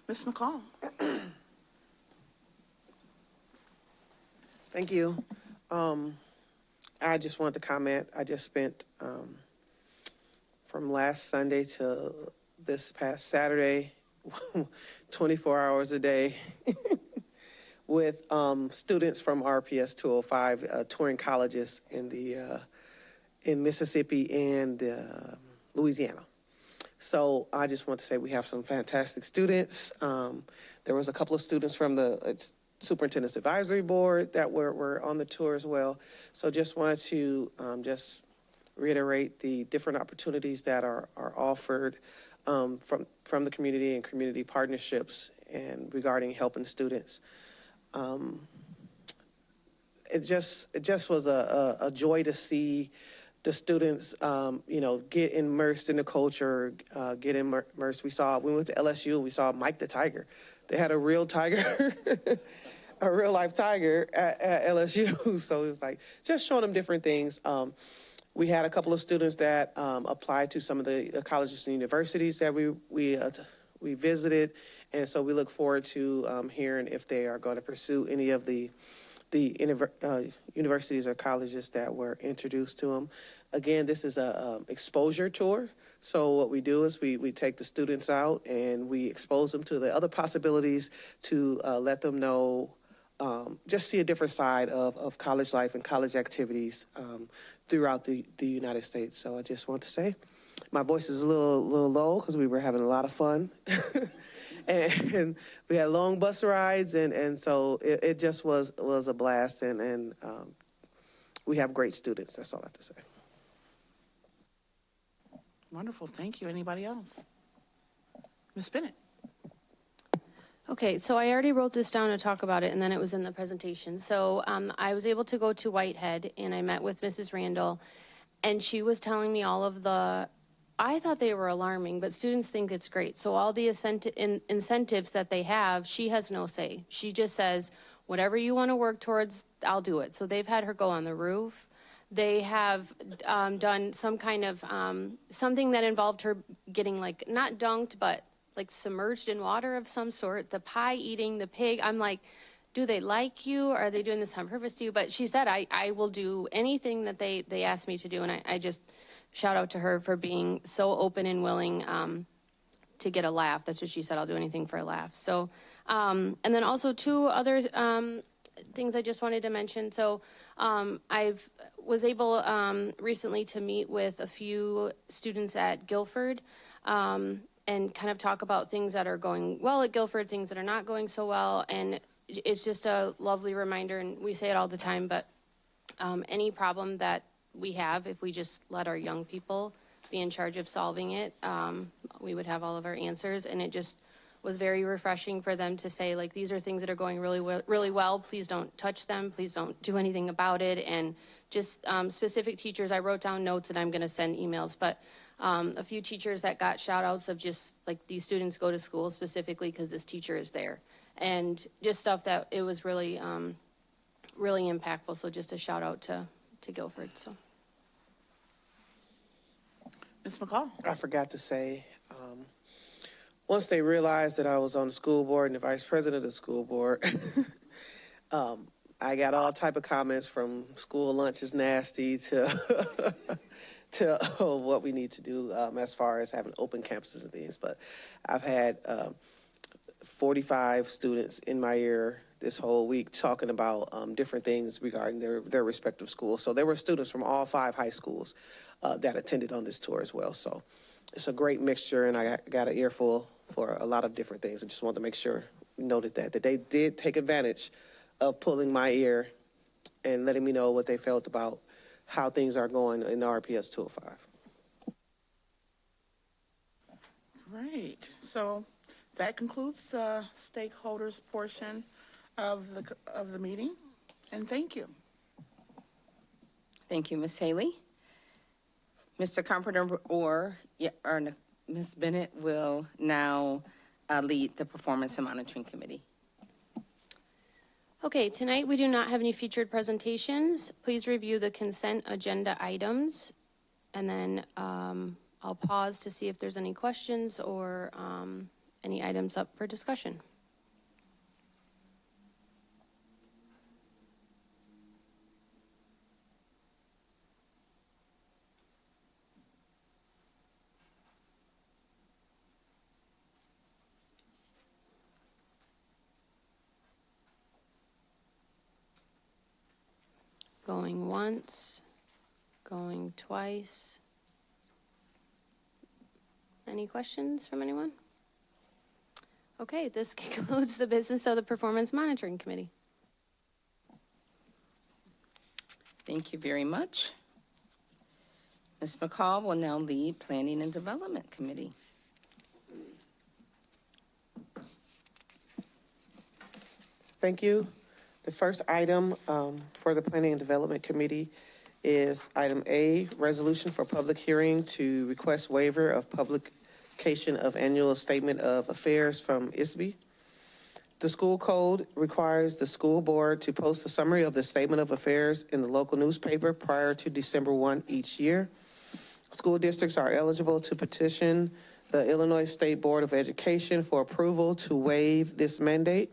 Ms. McCall. Thank you. I just wanted to comment. I just spent from last Sunday to this past Saturday 24 hours a day with students from RPS 205 touring colleges in Mississippi and Louisiana. So I just want to say we have some fantastic students. There was a couple of students from the Superintendent's Advisory Board that were on the tour as well. So just wanted to just reiterate the different opportunities that are offered from the community and community partnerships and regarding helping students. It just was a joy to see the students, get immersed in the culture, get immersed. We went to LSU, we saw Mike the Tiger. They had a real tiger, a real life tiger at LSU. So it's like just showing them different things. We had a couple of students that applied to some of the colleges and universities that we visited, and so we look forward to hearing if they are going to pursue any of the universities or colleges that were introduced to them. Again, this is a exposure tour. So what we do is we take the students out and we expose them to the other possibilities to let them know, just see a different side of college life and college activities throughout the United States. So I just want to say, my voice is a little low because we were having a lot of fun. And we had long bus rides, and so it just was a blast, and we have great students. That's all I have to say. Wonderful, thank you. Anybody else? Ms. Bennett. Okay, so I already wrote this down to talk about it, and then it was in the presentation. So I was able to go to Whitehead, and I met with Mrs. Randall, and she was telling me all of the, I thought they were alarming, but students think it's great. So all the incentives that they have, she has no say. She just says, whatever you want to work towards, I'll do it. So they've had her go on the roof. They have done some kind of, something that involved her getting like, not dunked, but like submerged in water of some sort, the pie eating, the pig. I'm like, do they like you? Are they doing this on purpose to you? But she said, I will do anything that they ask me to do. And I just shout out to her for being so open and willing to get a laugh. That's what she said, I'll do anything for a laugh. So, and then also two other things I just wanted to mention. So I was able recently to meet with a few students at Guilford and kind of talk about things that are going well at Guilford, things that are not going so well. And it's just a lovely reminder, and we say it all the time, but any problem that we have, if we just let our young people be in charge of solving it, we would have all of our answers. And it just was very refreshing for them to say, like, these are things that are going really well. Please don't touch them. Please don't do anything about it. And just specific teachers, I wrote down notes and I'm going to send emails, but a few teachers that got shout outs of just like, these students go to school specifically because this teacher is there. And just stuff that it was really, really impactful. So just a shout out to Guilford. So. Ms. McCall. I forgot to say, once they realized that I was on the school board and the vice president of the school board, I got all type of comments from school lunch is nasty to to what we need to do as far as having open campuses and things. But I've had 45 students in my ear this whole week talking about different things regarding their respective schools. So there were students from all 5 high schools that attended on this tour as well. So it's a great mixture, and I got an earful for a lot of different things. I just wanted to make sure we noted that they did take advantage of pulling my ear and letting me know what they felt about how things are going in RPS 205. Great. So that concludes the stakeholders portion of the meeting, and thank you. Thank you, Ms. Haley. Mr. Carpenter or Ms. Bennett will now lead the Performance and Monitoring Committee. Okay, tonight we do not have any featured presentations. Please review the consent agenda items, and then I'll pause to see if there's any questions or any items up for discussion. Going once, going twice. Any questions from anyone? Okay, this concludes the business of the Performance Monitoring Committee. Thank you very much. Ms. McCall will now lead Planning and Development Committee. Thank you. The first item for the Planning and Development Committee is item A, resolution for public hearing to request waiver of publication of annual statement of affairs from ISB. The school code requires the school board to post a summary of the statement of affairs in the local newspaper prior to December 1 each year. School districts are eligible to petition the Illinois State Board of Education for approval to waive this mandate.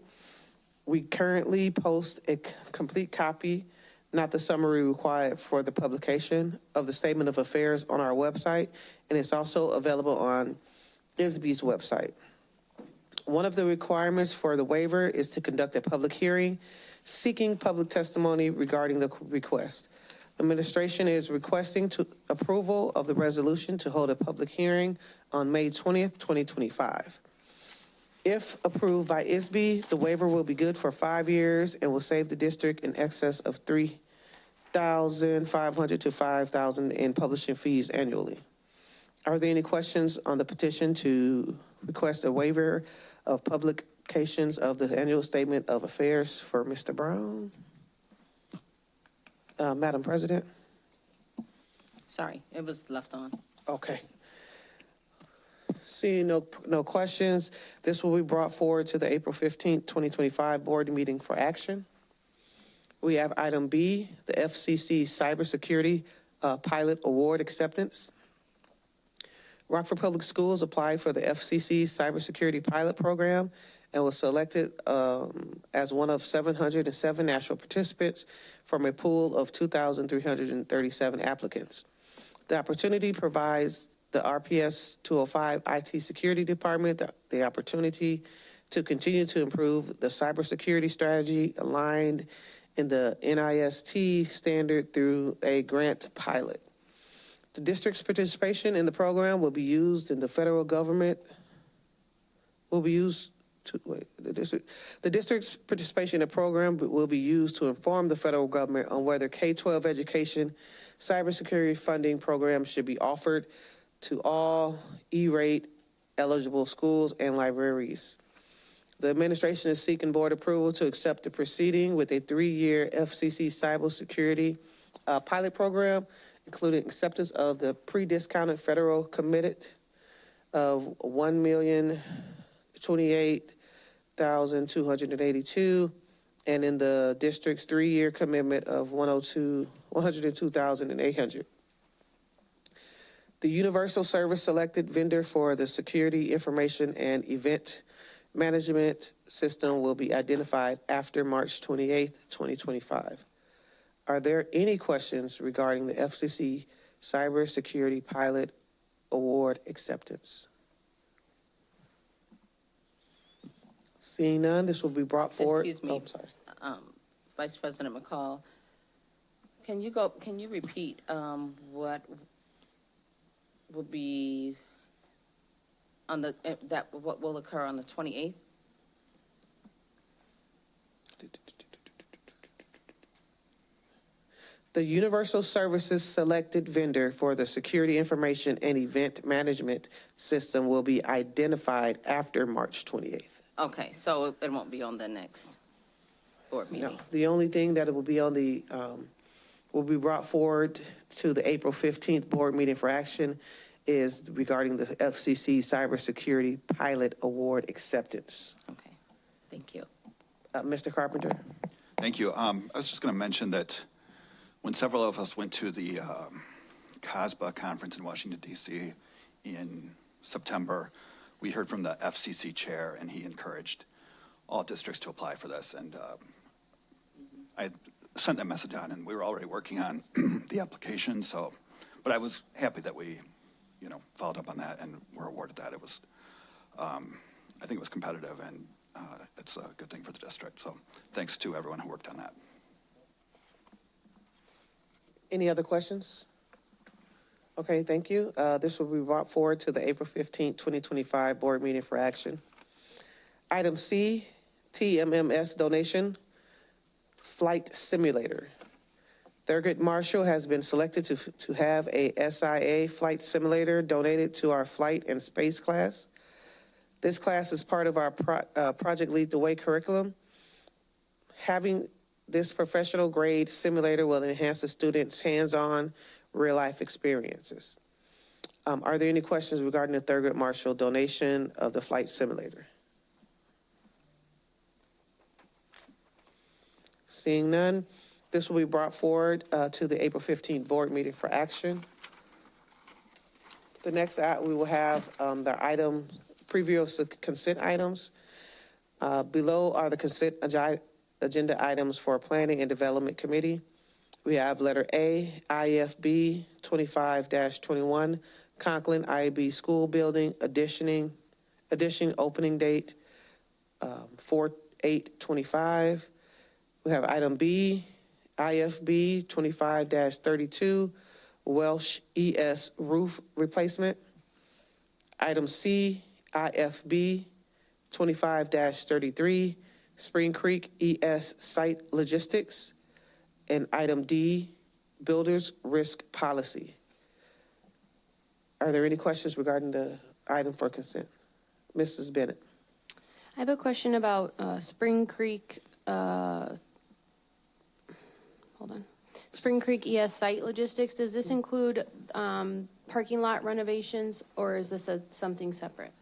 We currently post a complete copy, not the summary required for the publication of the Statement of Affairs on our website, and it's also available on ISB's website. One of the requirements for the waiver is to conduct a public hearing seeking public testimony regarding the request. Administration is requesting approval of the resolution to hold a public hearing on May 20th, 2025. If approved by ISB, the waiver will be good for 5 years and will save the district in excess of $3,500 to $5,000 in publishing fees annually. Are there any questions on the petition to request a waiver of publications of the annual statement of affairs for Mr. Brown? Madam President? Sorry, it was left on. Okay. Seeing no questions, this will be brought forward to the April 15th, 2025 board meeting for action. We have item B, the FCC Cybersecurity Pilot Award Acceptance. Rockford Public Schools applied for the FCC Cybersecurity Pilot Program and was selected as one of 707 national participants from a pool of 2,337 applicants. The opportunity provides the RPS 205 IT Security Department the opportunity to continue to improve the cybersecurity strategy aligned in the NIST standard through a grant pilot. The district's participation in the program will be used in the federal government, the district's participation in the program will be used to inform the federal government on whether K-12 education cybersecurity funding programs should be offered to all E-rate eligible schools and libraries. The administration is seeking board approval to accept the proceeding with a 3-year FCC cybersecurity pilot program, including acceptance of the pre-discounted federal committed of $1,028,282, and in the district's 3-year commitment of $102,800. The Universal Service selected vendor for the Security Information and Event Management System will be identified after March 28th, 2025. Are there any questions regarding the FCC Cybersecurity Pilot Award acceptance? Seeing none, this will be brought forward. Excuse me. Oh, sorry. Vice President McCall, can you repeat what will be on the what will occur on the 28th? The Universal Services selected vendor for the security information and event management system will be identified after March 28th. Okay, so it won't be on the next board meeting? No, the only thing that it will be on the, will be brought forward to the April 15th board meeting for action is regarding the FCC Cybersecurity Pilot Award acceptance. Okay, thank you. Mr. Carpenter? Thank you. I was just going to mention that when several of us went to the COSBA conference in Washington, D.C. in September, we heard from the FCC chair, and he encouraged all districts to apply for this. And I sent that message on, and we were already working on the application. So, but I was happy that we, followed up on that and were awarded that. It was, I think it was competitive, and it's a good thing for the district. So, thanks to everyone who worked on that. Any other questions? Okay, thank you. This will be brought forward to the April 15th, 2025 board meeting for action. Item C, TMMS donation, flight simulator. Thurgood Marshall has been selected to have a SIA flight simulator donated to our flight and space class. This class is part of our Project Lead the Way curriculum. Having this professional grade simulator will enhance the students' hands-on real-life experiences. Are there any questions regarding the Thurgood Marshall donation of the flight simulator? Seeing none, this will be brought forward to the April 15th board meeting for action. The next, we will have the item, preview of consent items. Below are the consent agenda items for Planning and Development Committee. We have letter A, IFB 25-21, Conklin IAB School Building, addition opening date 4/8/25. We have item B, IFB 25-32, Welsh ES roof replacement. Item C, IFB 25-33, Spring Creek ES site logistics. And item D, builders risk policy. Are there any questions regarding the item for consent? Mrs. Bennett. I have a question about Spring Creek, Spring Creek ES site logistics. Does this include parking lot renovations, or is this something separate?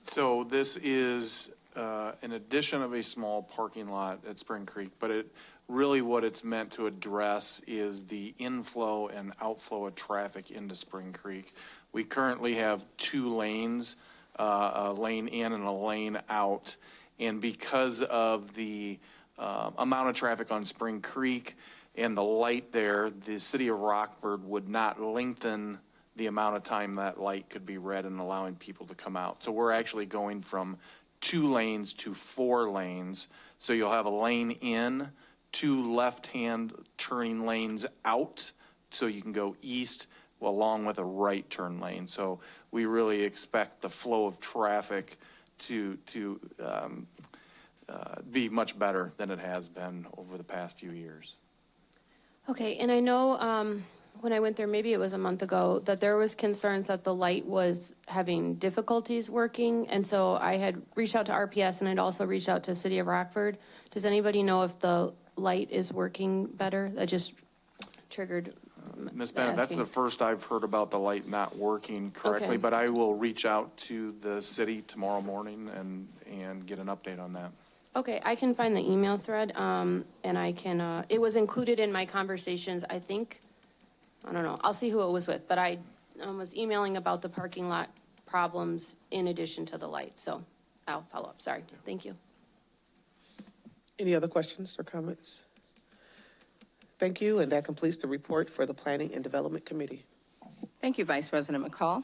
So this is an addition of a small parking lot at Spring Creek, but really what it's meant to address is the inflow and outflow of traffic into Spring Creek. We currently have 2 lanes, a lane in and a lane out. And because of the amount of traffic on Spring Creek and the light there, the city of Rockford would not lengthen the amount of time that light could be red and allowing people to come out. So we're actually going from 2 lanes to 4 lanes. So you'll have a lane in, 2 left-hand turning lanes out, so you can go east along with a right turn lane. So we really expect the flow of traffic to be much better than it has been over the past few years. Okay, and I know when I went there, maybe it was a month ago, that there was concerns that the light was having difficulties working. And so I had reached out to RPS, and I'd also reached out to City of Rockford. Does anybody know if the light is working better? That just triggered Ms. Bennett, that's the first I've heard about the light not working correctly, Okay. but I will reach out to the city tomorrow morning and get an update on that. Okay, I can find the email thread, and I can, it was included in my conversations, I think. I don't know, I'll see who it was with, but I was emailing about the parking lot problems in addition to the light, so I'll follow up, sorry. Thank you. Any other questions or comments? Thank you, and that completes the report for the Planning and Development Committee. Thank you, Vice President McCall.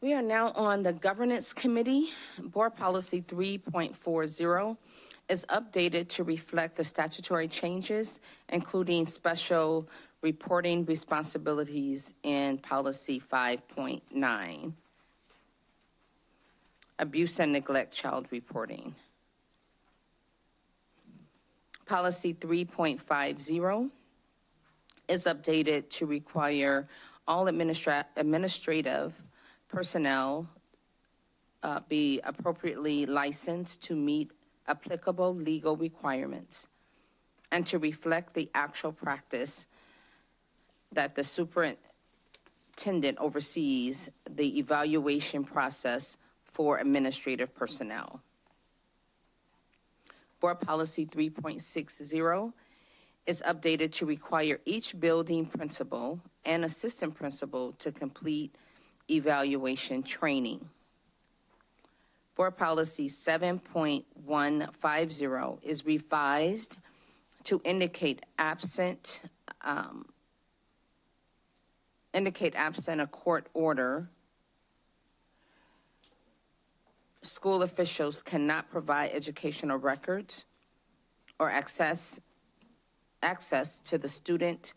We are now on the Governance Committee. Board Policy 3.40 is updated to reflect the statutory changes, including special reporting responsibilities in Policy 5.9, abuse and neglect child reporting. Policy 3.50, is updated to require all administrative personnel be appropriately licensed to meet applicable legal requirements and to reflect the actual practice that the superintendent oversees the evaluation process for administrative personnel. Board Policy 3.60 is updated to require each building principal and assistant principal to complete evaluation training. Board Policy 7.150 is revised to indicate absent a court order. School officials cannot provide educational records or access to a student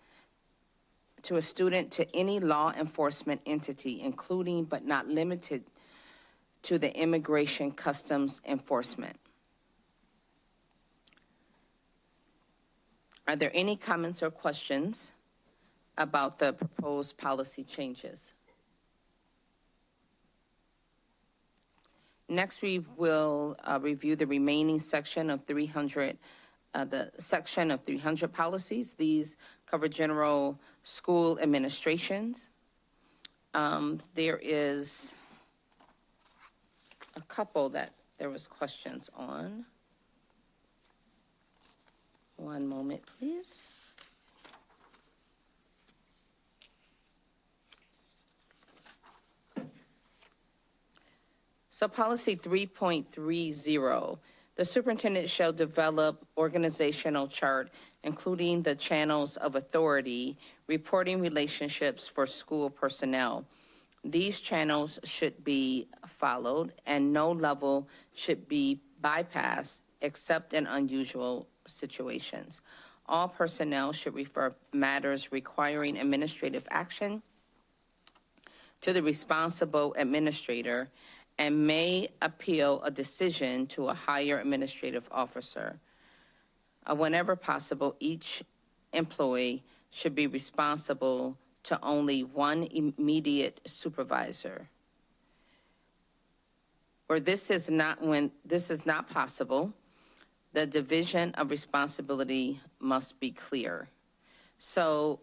to any law enforcement entity, including but not limited to the Immigration Customs Enforcement. Are there any comments or questions about the proposed policy changes? Next, we will review the remaining section of 300, the section of 300 policies. These cover general school administrations. There is a couple that there was questions on. One moment, please. So policy 3.30, the superintendent shall develop organizational chart, including the channels of authority, reporting relationships for school personnel. These channels should be followed and no level should be bypassed except in unusual situations. All personnel should refer matters requiring administrative action to the responsible administrator and may appeal a decision to a higher administrative officer. Whenever possible, each employee should be responsible to only one immediate supervisor. When this is not possible, the division of responsibility must be clear. So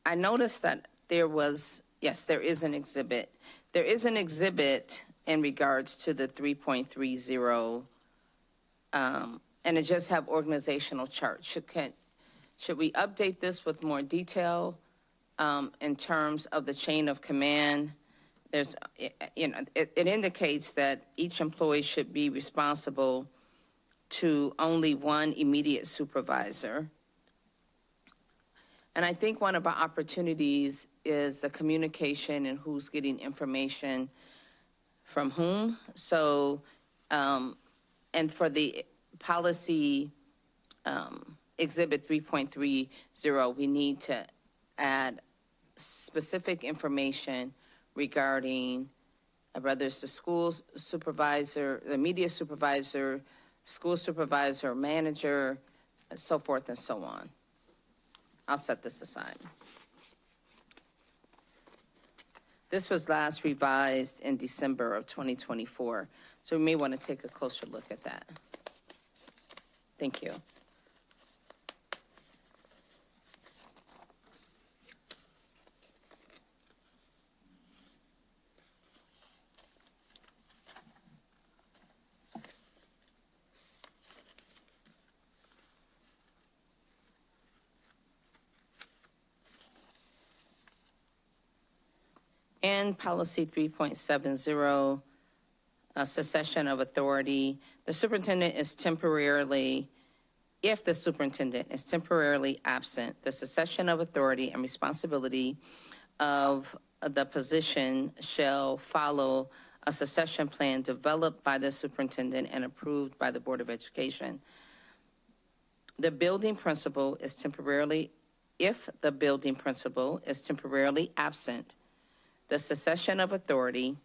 I noticed that there was, yes, there is an exhibit. There is an exhibit in regards to the 3.30, and it just have organizational charts. Should we update this with more detail in terms of the chain of command? There's, it indicates that each employee should be responsible to only one immediate supervisor. And I think one of our opportunities is the communication and who's getting information from whom. So, and for the policy exhibit 3.30, we need to add specific information regarding whether it's the school supervisor, the media supervisor, school supervisor, manager, so forth and so on. I'll set this aside. This was last revised in December of 2024, so we may want to take a closer look at that. Thank you. And policy 3.70, secession of authority. The superintendent is temporarily, if the superintendent is temporarily absent, the secession of authority and responsibility of the position shall follow a secession plan developed by the superintendent and approved by the Board of Education. The building principal is temporarily, if the building principal is temporarily absent, the secession of authority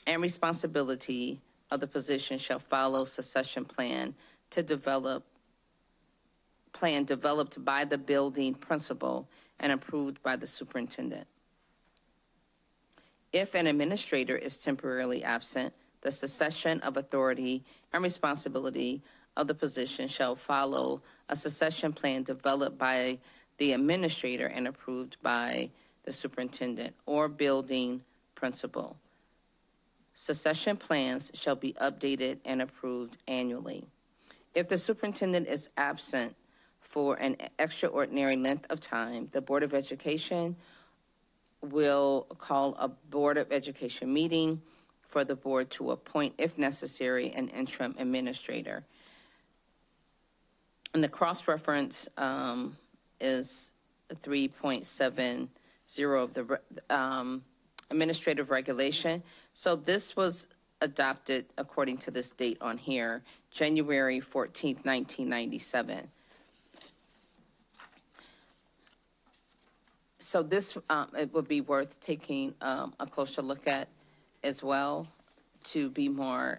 and responsibility of the position shall follow secession plan to develop plan developed by the building principal and approved by the superintendent. If an administrator is temporarily absent, the succession of authority and responsibility of the position shall follow a succession plan developed by the administrator and approved by the superintendent or building principal. Succession plans shall be updated and approved annually. If the superintendent is absent for an extraordinary length of time, the Board of Education will call a Board of Education meeting for the board to appoint, if necessary, an interim administrator. And the cross-reference is 3.70 of the administrative regulation. So this was adopted according to this date on here, January 14th, 1997. So this, it would be worth taking a closer look at as well to be more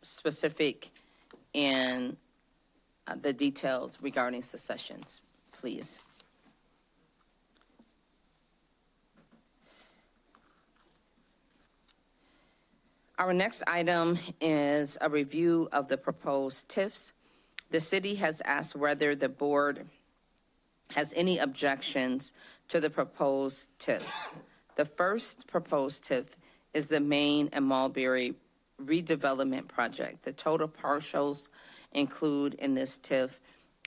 specific in the details regarding successions, please. Our next item is a review of the proposed TIFs. The city has asked whether the board has any objections to the proposed TIFs. The first proposed TIF is the Main and Mulberry redevelopment project. The total partials included in this TIF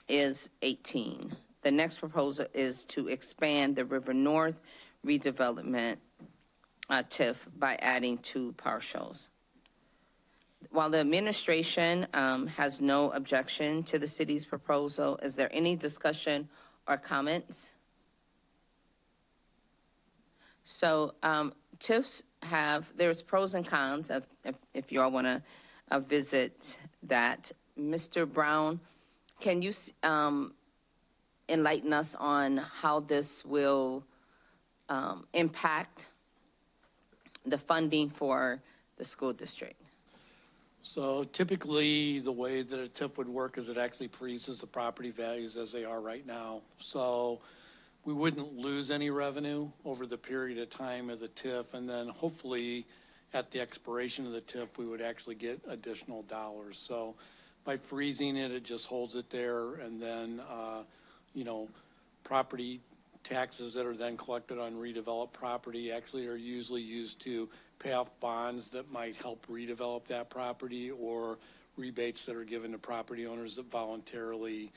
is 18. The next proposal is to expand the River North redevelopment TIF by adding 2 partials. While the administration has no objection to the city's proposal, is there any discussion or comments? So TIFs there's pros and cons if you all want to visit that. Mr. Brown, can you enlighten us on how this will impact the funding for the school district? So typically, the way that a TIF would work is it actually freezes the property values as they are right now. So we wouldn't lose any revenue over the period of time of the TIF, and then hopefully at the expiration of the TIF, we would actually get additional dollars. So by freezing it, it just holds it there, and then, property taxes that are then collected on redeveloped property actually are usually used to pay off bonds that might help redevelop that property, or rebates that are given to property owners that voluntarily,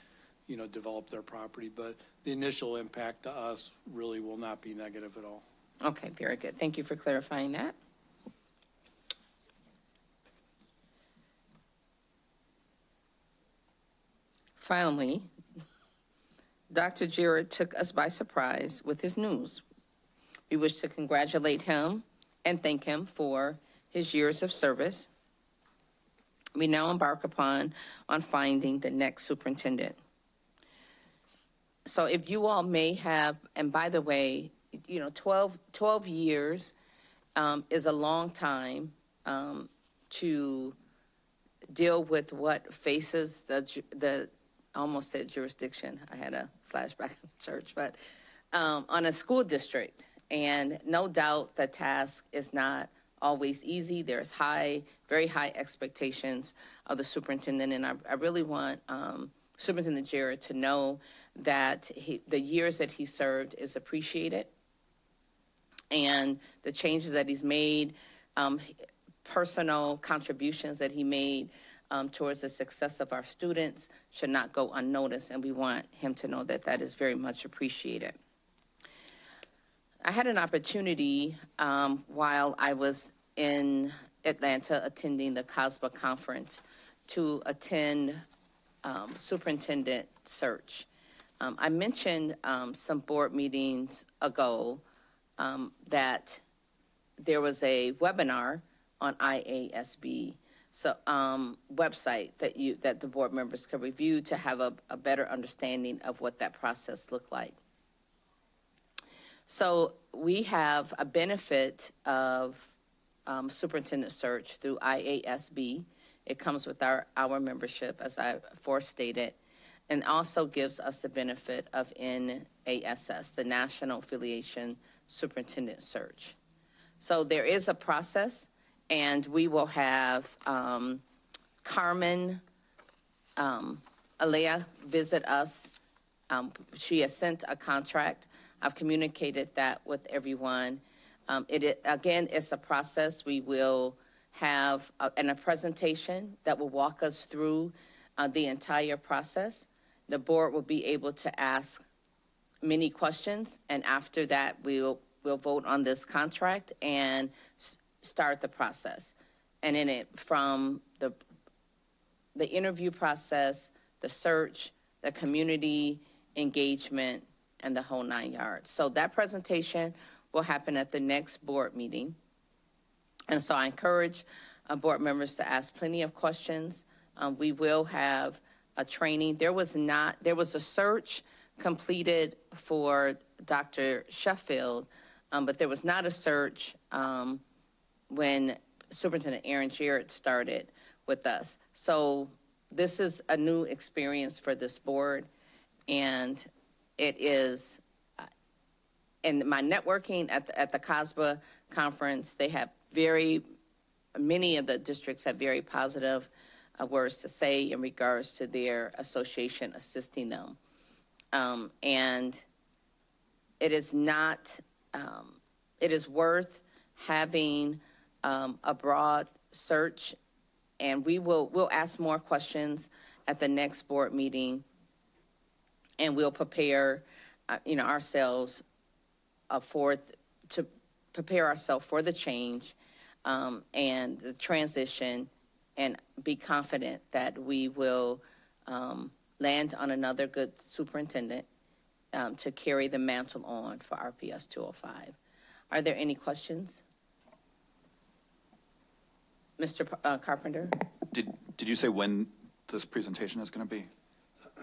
develop their property. But the initial impact to us really will not be negative at all. Okay, very good. Thank you for clarifying that. Finally, Dr. Jarrett took us by surprise with his news. We wish to congratulate him and thank him for his years of service. We now embark on finding the next superintendent. So if you all may have, and by the way, 12 years is a long time to deal with what faces the I almost said jurisdiction. I had a flashback in church, but on a school district. And no doubt the task is not always easy. There's very high expectations of the superintendent. And I really want Superintendent Jarrett to know that the years that he served is appreciated. And the changes that he's made, personal contributions that he made towards the success of our students should not go unnoticed, and we want him to know that that is very much appreciated. I had an opportunity while I was in Atlanta attending the CASBA conference to attend superintendent search. I mentioned some board meetings ago that there was a webinar on IASB website that the board members could review to have a better understanding of what that process looked like. So we have a benefit of superintendent search through IASB. It comes with our membership, as I forestated. and also gives us the benefit of NASS, the National Affiliation Superintendent Search. So there is a process, and we will have Carmen Alea visit us. She has sent a contract. I've communicated that with everyone. Again, it's a process. We will have a presentation that will walk us through the entire process. The board will be able to ask many questions, and after that, we'll vote on this contract and start the process. And in it, from the interview process, the search, the community engagement, and the whole 9 yards. So that presentation will happen at the next board meeting. And so I encourage board members to ask plenty of questions. We will have a training. There was a search completed for Dr. Sheffield, but there was not a search when Superintendent Aaron Jarrett started with us. So this is a new experience for this board, and it is, in my networking at the CASBA conference, they have many of the districts have very positive words to say in regards to their association assisting them. And it is not, it is worth having a broad search, and we'll ask more questions at the next board meeting, and we'll prepare, ourselves to prepare ourselves for the change and the transition, and be confident that we will land on another good superintendent to carry the mantle on for RPS 205. Are there any questions? Mr. Carpenter? Did you say when this presentation is going to be?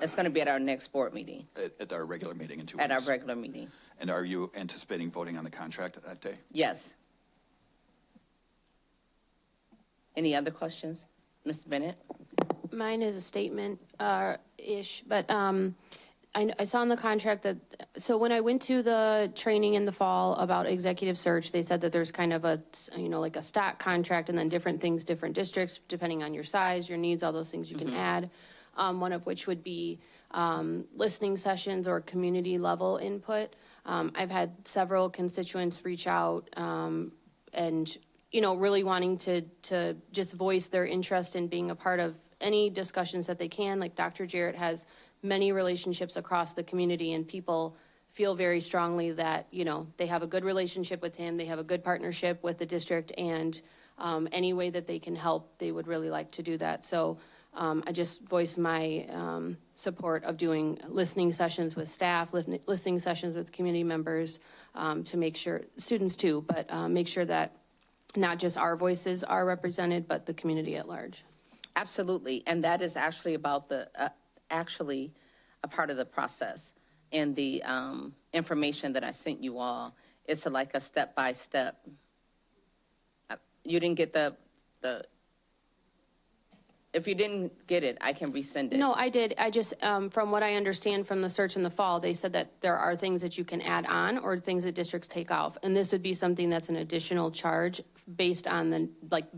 It's going to be at our next board meeting. At our regular meeting in 2 weeks? At our regular meeting. And are you anticipating voting on the contract that day? Yes. Any other questions? Ms. Bennett? Mine is a statement-ish, but I saw in the contract that, so when I went to the training in the fall about executive search, they said that there's kind of a, like a stock contract, and then different things, different districts, depending on your size, your needs, all those things you can add. One of which would be listening sessions or community level input. I've had several constituents reach out and, really wanting to just voice their interest in being a part of any discussions that they can. Like Dr. Jarrett has many relationships across the community, and people feel very strongly that, they have a good relationship with him, they have a good partnership with the district, and any way that they can help, they would really like to do that. So I just voiced my support of doing listening sessions with staff, listening sessions with community members to make sure, students too, but make sure that not just our voices are represented, but the community at large. Absolutely, and that is actually about actually a part of the process. In the information that I sent you all, it's like a step-by-step. You didn't get the if you didn't get it, I can resend it. No, I did. I just, from what I understand from the search in the fall, they said that there are things that you can add on or things that districts take off. And this would be something that's an additional charge based on the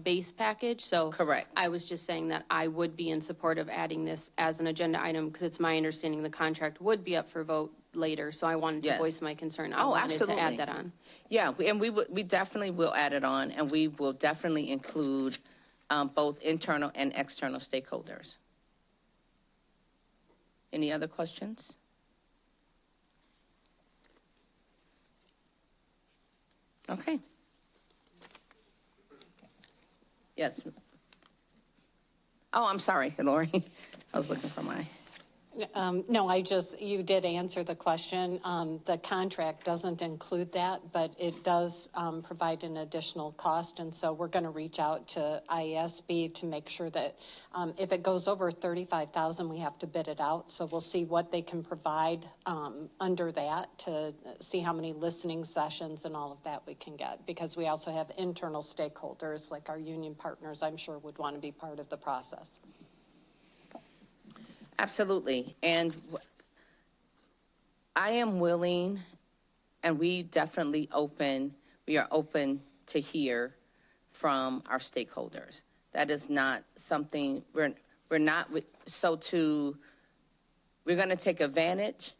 base package. So correct. I was just saying that I would be in support of adding this as an agenda item, because it's my understanding the contract would be up for vote later. So I wanted to voice my concern. I wanted absolutely. to add that on. Yeah, and we definitely will add it on, and we will definitely include both internal and external stakeholders. Any other questions? Okay. Yes. Oh, I'm sorry, Lori. I was looking for my... No, you did answer the question. The contract doesn't include that, but it does provide an additional cost. And so we're going to reach out to IASB to make sure that if it goes over $35,000, we have to bid it out. So we'll see what they can provide under that to see how many listening sessions and all of that we can get, because we also have internal stakeholders like our union partners, I'm sure, would want to be part of the process. Absolutely. And I am willing, and we are open to hear from our stakeholders. That is not something, we're going to take advantage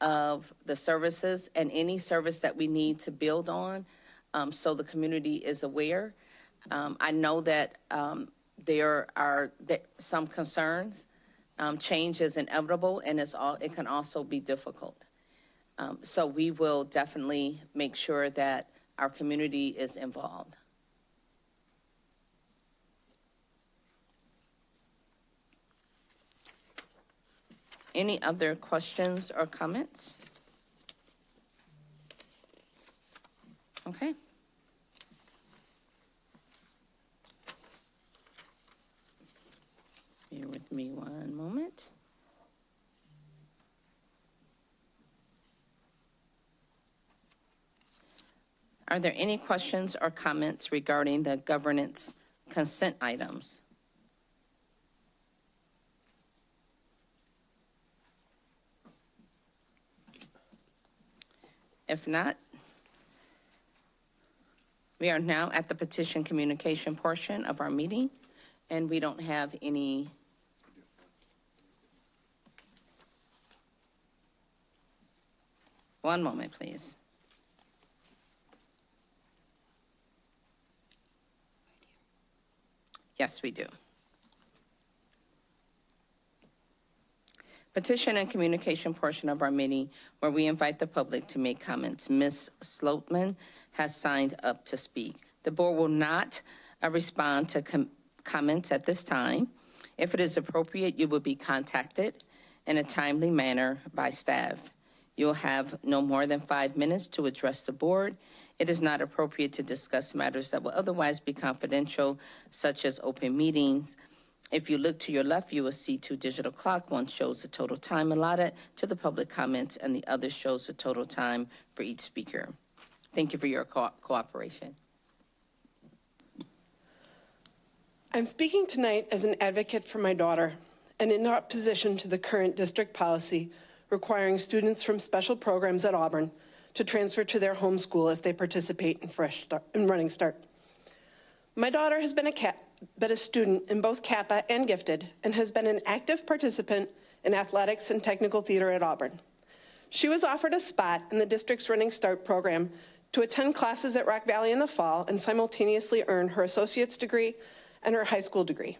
of the services and any service that we need to build on, so the community is aware. I know that there are some concerns. Change is inevitable, and it can also be difficult. So we will definitely make sure that our community is involved. Any other questions or comments? Okay. Bear with me one moment. Are there any questions or comments regarding the governance consent items? If not, we are now at the petition communication portion of our meeting, and we don't have any. One moment, please. Yes, we do. Petition and communication portion of our meeting, where we invite the public to make comments. Ms. Sloatman has signed up to speak. The board will not respond to comments at this time. If it is appropriate, you will be contacted in a timely manner by staff. You'll have no more than 5 minutes to address the board. It is not appropriate to discuss matters that will otherwise be confidential, such as open meetings. If you look to your left, you will see 2 digital clocks. One shows the total time allotted to the public comments, and the other shows the total time for each speaker. Thank you for your cooperation. I'm speaking tonight as an advocate for my daughter and in opposition to the current district policy requiring students from special programs at Auburn to transfer to their home school if they participate in Running Start. My daughter has been a student in both Kappa and Gifted and has been an active participant in athletics and technical theater at Auburn. She was offered a spot in the district's Running Start program to attend classes at Rock Valley in the fall and simultaneously earn her associate's degree and her high school degree.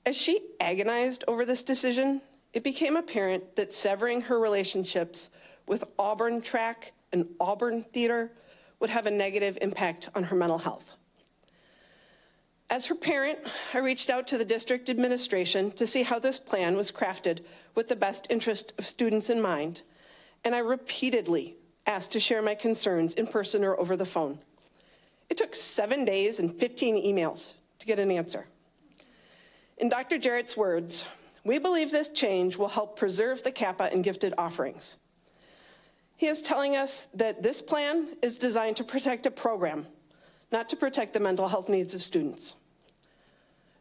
As she agonized over this decision, it became apparent that severing her relationships with Auburn track and Auburn theater would have a negative impact on her mental health. As her parent, I reached out to the district administration to see how this plan was crafted with the best interest of students in mind, and I repeatedly asked to share my concerns in person or over the phone. It took 7 days and 15 emails to get an answer. In Dr. Jarrett's words, "We believe this change will help preserve the Kappa and Gifted offerings." He is telling us that this plan is designed to protect a program, not to protect the mental health needs of students.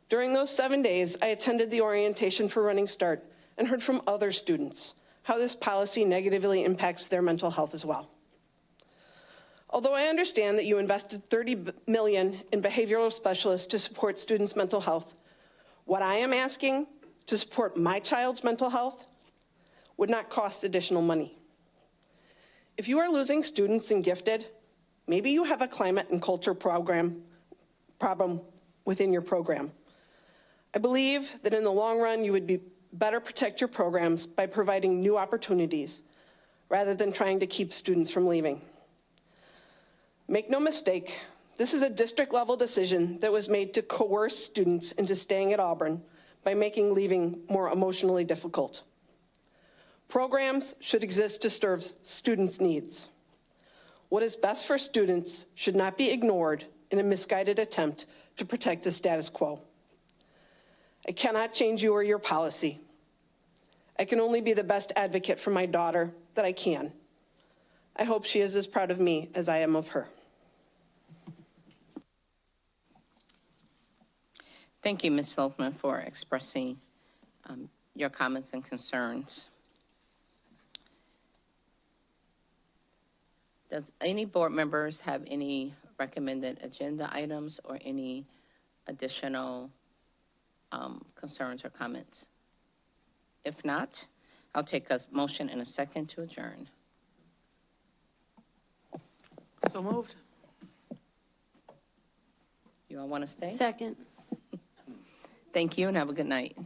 During those 7 days, I attended the orientation for Running Start and heard from other students how this policy negatively impacts their mental health as well. Although I understand that you invested $30 million in behavioral specialists to support students' mental health, what I am asking to support my child's mental health would not cost additional money. If you are losing students in Gifted, maybe you have a climate and culture problem within your program. I believe that in the long run, you would better protect your programs by providing new opportunities rather than trying to keep students from leaving. Make no mistake, this is a district-level decision that was made to coerce students into staying at Auburn by making leaving more emotionally difficult. Programs should exist to serve students' needs. What is best for students should not be ignored in a misguided attempt to protect the status quo. I cannot change you or your policy. I can only be the best advocate for my daughter that I can. I hope she is as proud of me as I am of her. Thank you, Ms. Sloatman, for expressing your comments and concerns. Does any board members have any recommended agenda items or any additional concerns or comments? If not, I'll take a motion and a second to adjourn. So moved. You all want to stay? Second. Thank you and have a good night.